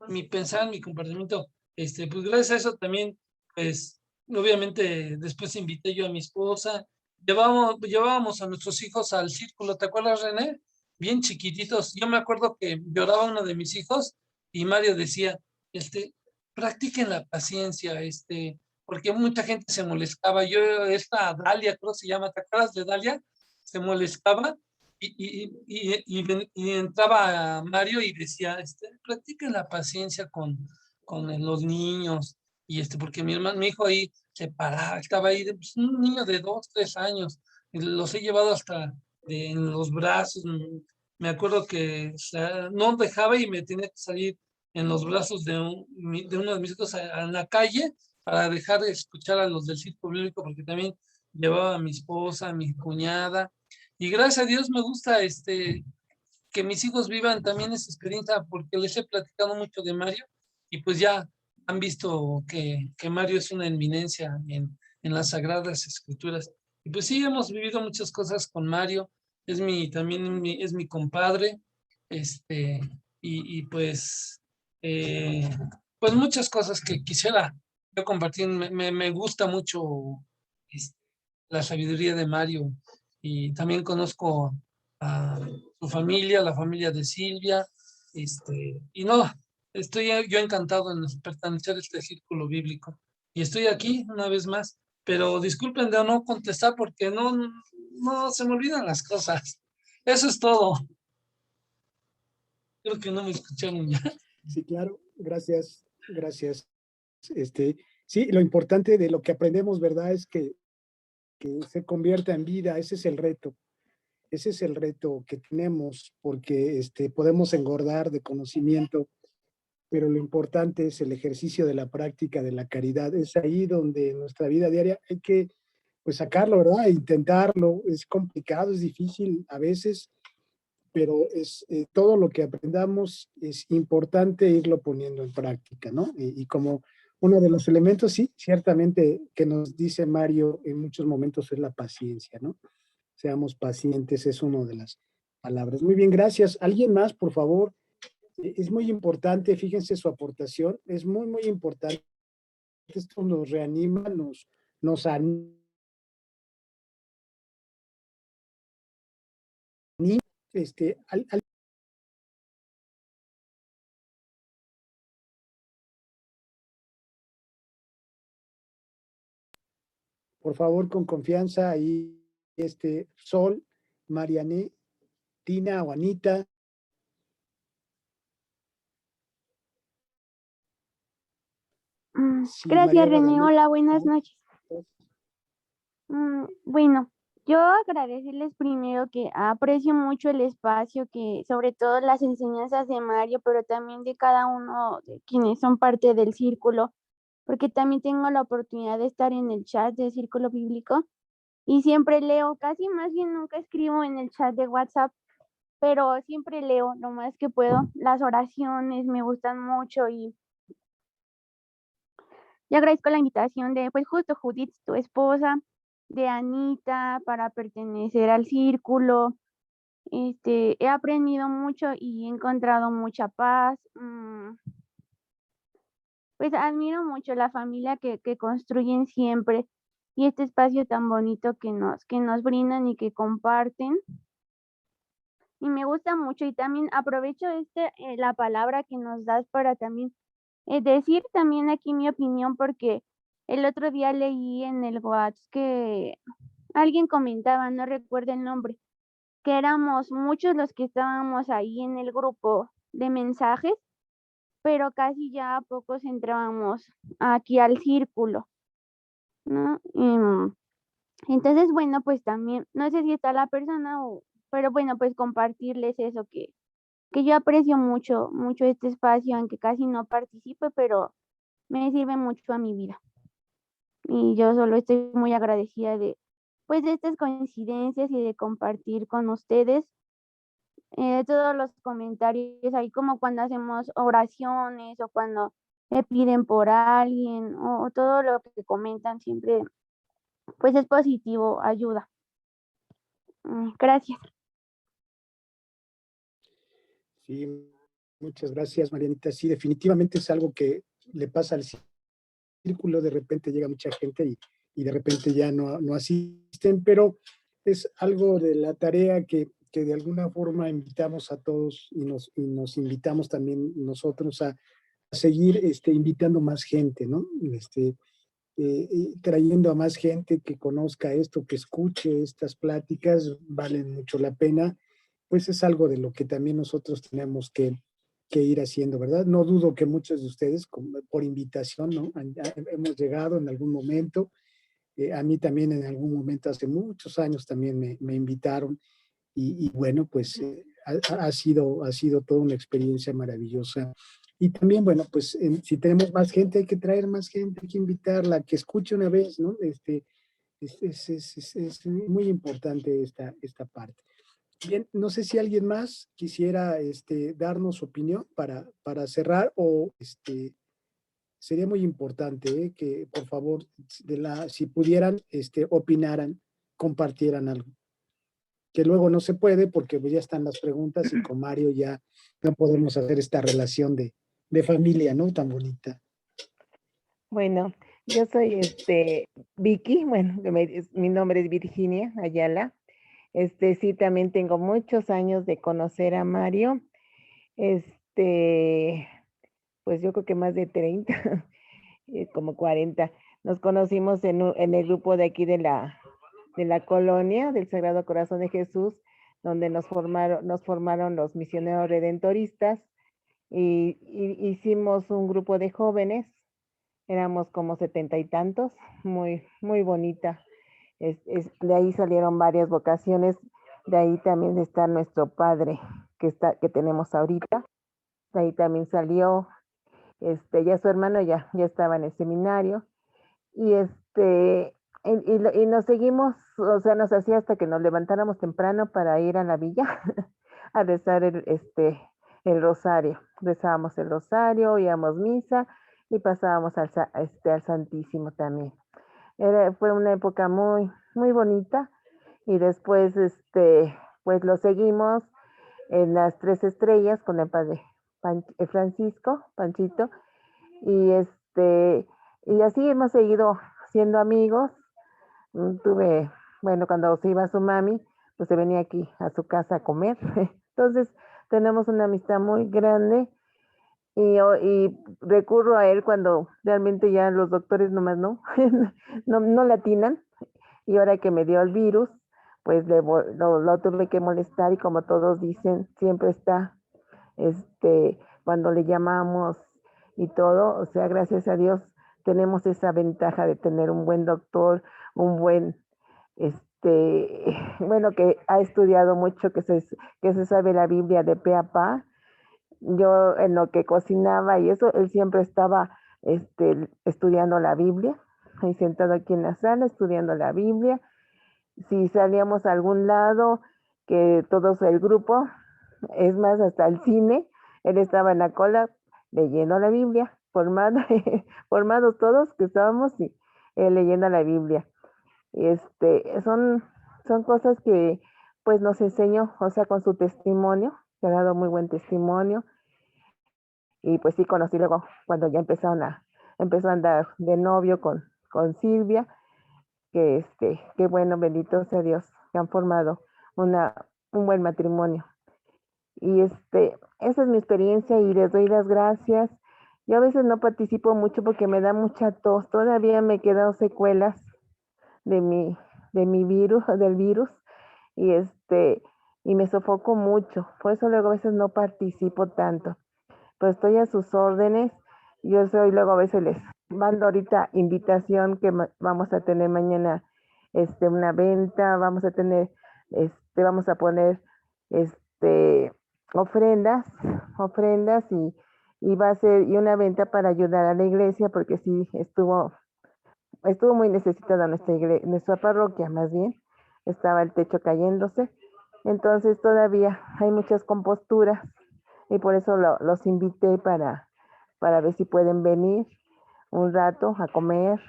mi pensar, mi comportamiento. Pues gracias a eso también, pues obviamente después invité yo a mi esposa, llevábamos a nuestros hijos al círculo, ¿te acuerdas, René? Bien chiquititos. Yo me acuerdo que lloraba uno de mis hijos y Mario decía, practiquen la paciencia, porque mucha gente se molestaba. Esta Dalia, creo que se llama, ¿te acuerdas de Dalia? Se molestaba y entraba Mario y decía, practiquen la paciencia con los niños, porque mi hijo ahí se paraba, estaba ahí, pues, un niño de 2, 3 años, y los he llevado hasta en los brazos, me acuerdo que no dejaba y me tenía que salir en los brazos de uno de mis hijos en la calle para dejar de escuchar a los del círculo bíblico, porque también llevaba a mi esposa, a mi cuñada, y gracias a Dios me gusta que mis hijos vivan también esa experiencia porque les he platicado mucho de Mario y pues ya han visto que Mario es una eminencia en las Sagradas Escrituras. Y pues sí, hemos vivido muchas cosas con Mario, también es mi compadre, pues, pues muchas cosas que quisiera yo compartir. Me gusta mucho este, la sabiduría de Mario, y también conozco a su familia, la familia de Silvia, y no, estoy yo encantado en pertenecer a este círculo bíblico. Y estoy aquí una vez más, pero disculpen de no contestar porque no se me olvidan las cosas. Eso es todo. Creo que no me escucharon ya. Sí, claro, gracias, gracias. Sí, lo importante de lo que aprendemos, ¿verdad? Es que se convierta en vida, ese es el reto que tenemos, porque podemos engordar de conocimiento, pero lo importante es el ejercicio de la práctica de la caridad. Es ahí donde en nuestra vida diaria hay que pues sacarlo, ¿verdad? Intentarlo. Es complicado, es difícil a veces, pero todo lo que aprendamos es importante irlo poniendo en práctica, ¿no? Y como uno de los elementos, sí, ciertamente que nos dice Mario en muchos momentos es la paciencia, ¿no? Seamos pacientes, es una de las palabras. Muy bien, gracias. ¿Alguien más, por favor? Es muy importante, fíjense su aportación, es muy, muy importante. Esto nos reanima, nos anima. Este, por favor, con confianza, ahí, Sol, Mariané, Tina, Juanita. Sí, Gracias, María René. Guadalupe. Hola, buenas noches. Bueno, yo agradecerles primero que aprecio mucho el espacio, que sobre todo las enseñanzas de Mario, pero también de cada uno de quienes son parte del círculo, porque también tengo la oportunidad de estar en el chat del Círculo Bíblico y siempre leo, casi más bien nunca escribo en el chat de WhatsApp, pero siempre leo lo más que puedo. Las oraciones me gustan mucho y agradezco la invitación de, pues justo Judith, tu esposa, de Anita, para pertenecer al círculo. He aprendido mucho y he encontrado mucha paz. Pues admiro mucho la familia que construyen siempre y este espacio tan bonito que nos brindan y que comparten. Y me gusta mucho y también aprovecho la palabra que nos das para también decir también aquí mi opinión, porque el otro día leí en el WhatsApp que alguien comentaba, no recuerdo el nombre, que éramos muchos los que estábamos ahí en el grupo de mensajes, pero casi ya pocos entrábamos aquí al círculo, ¿no? Entonces, bueno, pues también, no sé si está la persona pero bueno, pues compartirles eso que yo aprecio mucho, mucho este espacio, aunque casi no participo, pero me sirve mucho a mi vida. Y yo solo estoy muy agradecida pues, de estas coincidencias y de compartir con ustedes todos los comentarios, ahí como cuando hacemos oraciones o cuando me piden por alguien o todo lo que comentan siempre, pues es positivo, ayuda. Gracias. Sí, muchas gracias, Marianita. Sí, definitivamente es algo que le pasa al círculo, de repente llega mucha gente y de repente ya no asisten, pero es algo de la tarea que de alguna forma invitamos a todos y nos invitamos también nosotros a seguir invitando más gente, ¿no? Trayendo a más gente que conozca esto, que escuche estas pláticas, valen mucho la pena, pues es algo de lo que también nosotros tenemos que ir haciendo, ¿verdad? No dudo que muchos de ustedes, por invitación, ¿no? Hemos llegado en algún momento, a mí también en algún momento, hace muchos años también me invitaron y bueno, pues ha sido toda una experiencia maravillosa. Y también, bueno, pues si tenemos más gente, hay que traer más gente, hay que invitarla, que escuche una vez, ¿no? Es muy importante esta parte. Bien, no sé si alguien más quisiera darnos su opinión para cerrar o sería muy importante que por favor si pudieran opinaran compartieran algo. Que luego no se puede porque pues, ya están las preguntas y con Mario ya no podemos hacer esta relación de familia, ¿no? Tan bonita. Bueno, yo soy Vicky, bueno, mi nombre es Virginia Ayala. Sí, también tengo muchos años de conocer a Mario. Pues yo creo que más de 30, como 40. Nos conocimos en el grupo de aquí de la colonia del Sagrado Corazón de Jesús, donde nos formaron los misioneros redentoristas y hicimos un grupo de jóvenes, éramos como 70 y tantos, muy, muy bonita. De ahí salieron varias vocaciones, de ahí también está nuestro padre que tenemos ahorita, de ahí también salió, ya su hermano ya estaba en el seminario, y y nos seguimos, o sea, nos hacía hasta que nos levantáramos temprano para ir a la villa a rezar el rosario. Rezábamos el rosario, íbamos misa y pasábamos al Santísimo también. Fue una época muy, muy bonita y después, pues lo seguimos en las Tres Estrellas con el padre Francisco, Panchito, y y así hemos seguido siendo amigos. Bueno, cuando se iba su mami, pues se venía aquí a su casa a comer. Entonces, tenemos una amistad muy grande y recurro a él cuando realmente ya los doctores nomás no latinan. Y ahora que me dio el virus, pues lo tuve que molestar y como todos dicen, siempre está, cuando le llamamos y todo, o sea, gracias a Dios tenemos esa ventaja de tener un buen doctor, un buen, bueno, que ha estudiado mucho, que se sabe la Biblia de pe a pa. Yo en lo que cocinaba y eso, él siempre estaba estudiando la Biblia, ahí sentado aquí en la sala, estudiando la Biblia. Si salíamos a algún lado, que todos el grupo, es más, hasta el cine, él estaba en la cola leyendo la Biblia, formados todos que estábamos y leyendo la Biblia. Y son cosas que pues nos enseñó, o sea, con su testimonio, que ha dado muy buen testimonio. Y pues sí conocí luego cuando ya empezó a andar de novio con Silvia, que qué bueno, bendito sea Dios, que han formado un buen matrimonio. Y esa es mi experiencia y les doy las gracias. Yo a veces no participo mucho porque me da mucha tos, todavía me quedan secuelas de mi virus, del virus, y y me sofoco mucho, por eso luego a veces no participo tanto, pero estoy a sus órdenes. Yo soy, luego a veces les mando ahorita invitación que vamos a tener mañana una venta, vamos a tener, vamos a poner ofrendas y va a ser y una venta para ayudar a la iglesia porque sí estuvo muy necesitada nuestra parroquia, más bien, estaba el techo cayéndose, entonces todavía hay muchas composturas y por eso los invité para ver si pueden venir un rato a comer.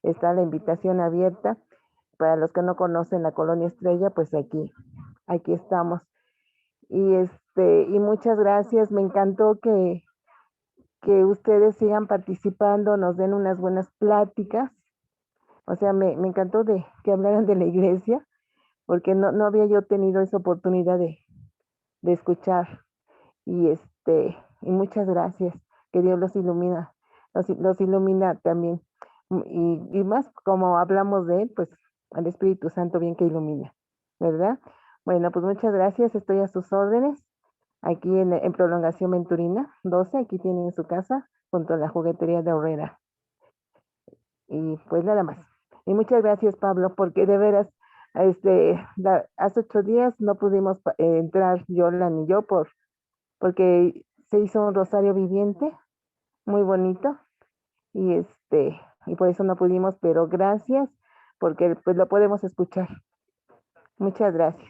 Está la invitación abierta. Para los que no conocen la Colonia Estrella, pues aquí estamos. Y muchas gracias. Me encantó que ustedes sigan participando, nos den unas buenas pláticas. O sea, me encantó que hablaran de la iglesia, porque no había yo tenido esa oportunidad de escuchar. Y muchas gracias. Que Dios los ilumina, los ilumina también. Y más como hablamos de él, pues al Espíritu Santo bien que ilumina, ¿verdad? Bueno, pues muchas gracias, estoy a sus órdenes. Aquí en Prolongación Venturina 12, aquí tienen su casa, junto a la juguetería de Herrera. Y pues nada más. Y muchas gracias, Pablo, porque de veras, hace 8 días no pudimos entrar Yola ni yo porque se hizo un rosario viviente, muy bonito, y y por eso no pudimos, pero gracias, porque pues lo podemos escuchar. Muchas gracias.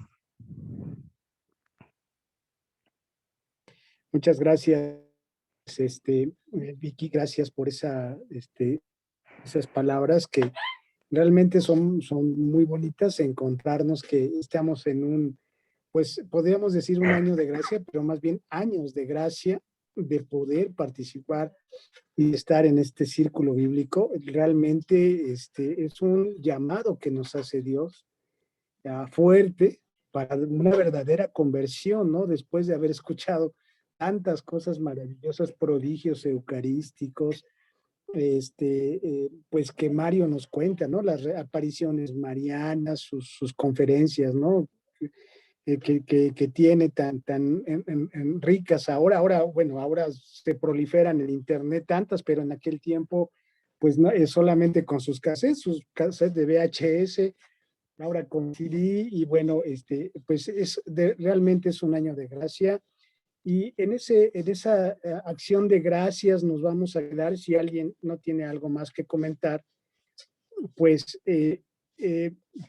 Muchas gracias, Vicky, gracias por esas palabras que realmente son muy bonitas encontrarnos que estamos en un, pues podríamos decir un año de gracia, pero más bien años de gracia de poder participar y estar en este círculo bíblico. Realmente es un llamado que nos hace Dios fuerte para una verdadera conversión, ¿no? Después de haber escuchado tantas cosas maravillosas, prodigios eucarísticos, pues que Mario nos cuenta, ¿no? Las apariciones marianas, sus conferencias, ¿no? Que tiene tan en ricas ahora, bueno, ahora se proliferan en internet tantas, pero en aquel tiempo, pues no, es solamente con sus cassettes de VHS, ahora con CD, y bueno, pues realmente es un año de gracia. Y en esa acción de gracias nos vamos a quedar. Si alguien no tiene algo más que comentar, pues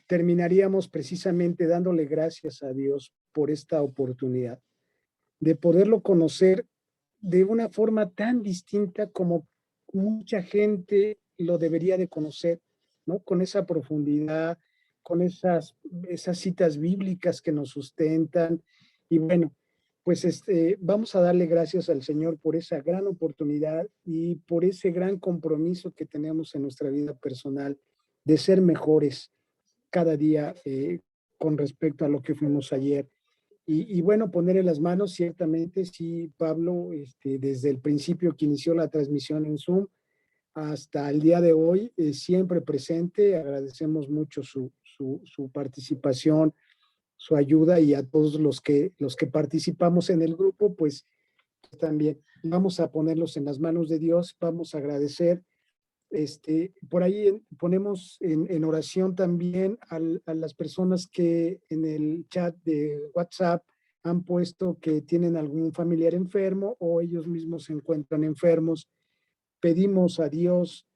terminaríamos precisamente dándole gracias a Dios por esta oportunidad de poderlo conocer de una forma tan distinta como mucha gente lo debería de conocer, ¿no? Con esa profundidad, con esas citas bíblicas que nos sustentan. Y bueno, pues vamos a darle gracias al Señor por esa gran oportunidad y por ese gran compromiso que tenemos en nuestra vida personal de ser mejores cada día con respecto a lo que fuimos ayer. Y bueno, poner en las manos, ciertamente, sí, Pablo, desde el principio que inició la transmisión en Zoom hasta el día de hoy, siempre presente. Agradecemos mucho su participación, su ayuda, y a todos los que participamos en el grupo, pues también vamos a ponerlos en las manos de Dios, vamos a agradecer. Por ahí ponemos en oración también a las personas que en el chat de WhatsApp han puesto que tienen algún familiar enfermo o ellos mismos se encuentran enfermos. Pedimos a Dios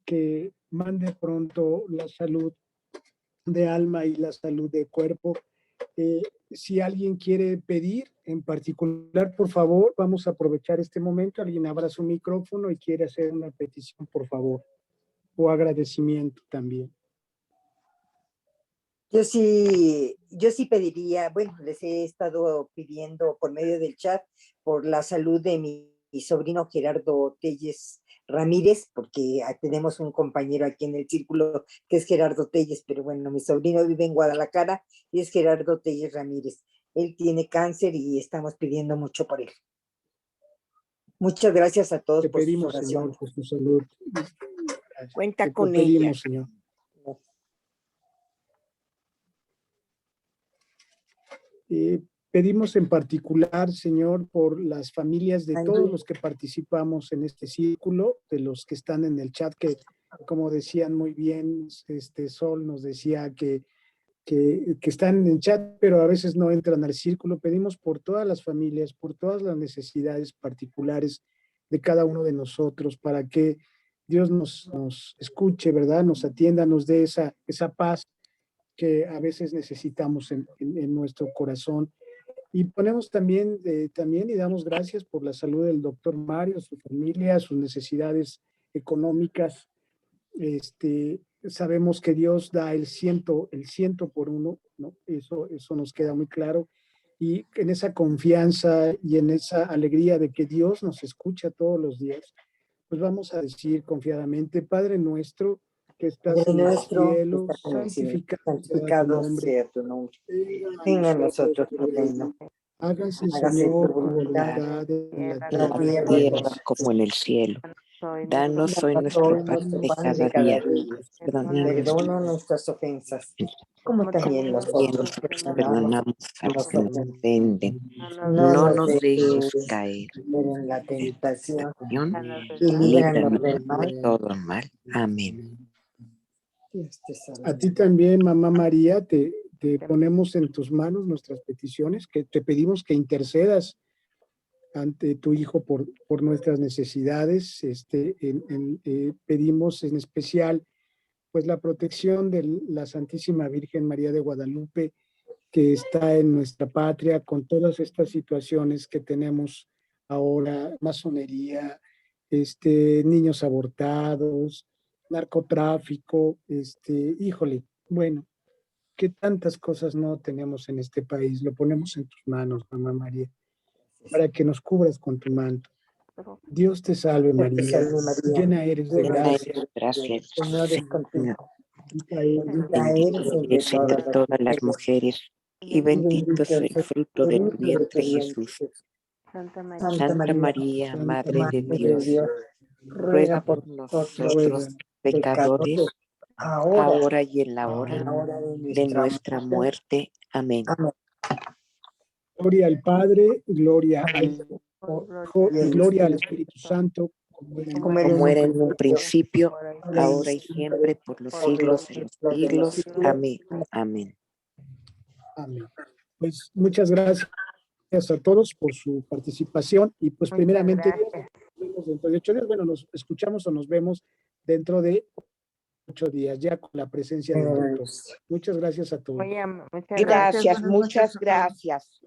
que mande pronto la salud de alma y la salud de cuerpo. Si alguien quiere pedir en particular, por favor, vamos a aprovechar este momento. Alguien abra su micrófono y quiere hacer una petición, por favor, o agradecimiento también. Yo sí pediría, bueno, les he estado pidiendo por medio del chat por la salud de mi sobrino Gerardo Telles Ramírez, porque tenemos un compañero aquí en el círculo que es Gerardo Telles, pero bueno, mi sobrino vive en Guadalajara y es Gerardo Telles Ramírez. Él tiene cáncer y estamos pidiendo mucho por él. Muchas gracias a todos por sus oraciones. Señor, por su salud. Cuenta con pedimos, ella. Señor. Pedimos en particular, Señor, por las familias de todos los que participamos en este círculo, de los que están en el chat, que como decían muy bien, Sol nos decía que están en el chat, pero a veces no entran al círculo. Pedimos por todas las familias, por todas las necesidades particulares de cada uno de nosotros, para que Dios nos escuche, ¿verdad? Nos atienda, nos dé esa paz que a veces necesitamos en nuestro corazón. Y ponemos también y damos gracias por la salud del doctor Mario, su familia, sus necesidades económicas. Sabemos que Dios da el ciento por uno, ¿no? Eso nos queda muy claro. Y en esa confianza y en esa alegría de que Dios nos escucha todos los días, pues vamos a decir confiadamente: Padre nuestro que estás en el cielo, santificado sea tu nombre. Venga a nosotros tu reino. Hágase, Hágase Señor, tu tu voluntad voluntad en la en la tierra tierra Como en el cielo. Danos hoy nuestro pan de cada día. Perdona nuestras ofensas, como también nosotros Perdonamos a los que nos ofenden. No No nos nos dejes dejes caer en la tentación y y líbranos del de mal. todo el mal. Amén. Dios te salve. A ti también, Mamá María, te ponemos en tus manos nuestras peticiones, que te pedimos que intercedas ante tu Hijo por nuestras necesidades. Pedimos en especial pues la protección de la Santísima Virgen María de Guadalupe, que está en nuestra patria con todas estas situaciones que tenemos ahora: masonería, niños abortados, narcotráfico, híjole, bueno, qué tantas cosas no tenemos en este país. Lo ponemos en tus manos, Mamá María, para que nos cubras con tu manto. Dios te salve, María, llena eres de Llena gracia, eres de gracia, Señor es contigo. bendita eres Bendita bendita eres eres entre todas las mujeres, y y bendito es el fruto de tu fruto de vientre, tu vientre, Jesús. Jesús. Santa María, Santa Santa María, Santa Madre de Madre de Dios, Dios, ruega ruega por por nosotros, nosotros pecadores, pecadores, ahora ahora y en la y hora en la hora de nuestra muerte. Amén. Amén. Gloria al Padre, gloria al Hijo y gloria gloria al Espíritu Santo, como era en Como era Como en era un en un principio, principio, ahora ahora y siempre, por los siglos de los siglos. Amén. Amén. Amén. Pues muchas gracias a todos por su participación y pues Muchas primeramente gracias. nos vemos dentro de 8 días. Bueno, nos escuchamos o nos vemos dentro de 8 días, ya con la presencia de Dios. Muchas gracias a todos. Muchas gracias. Gracias, muchas gracias.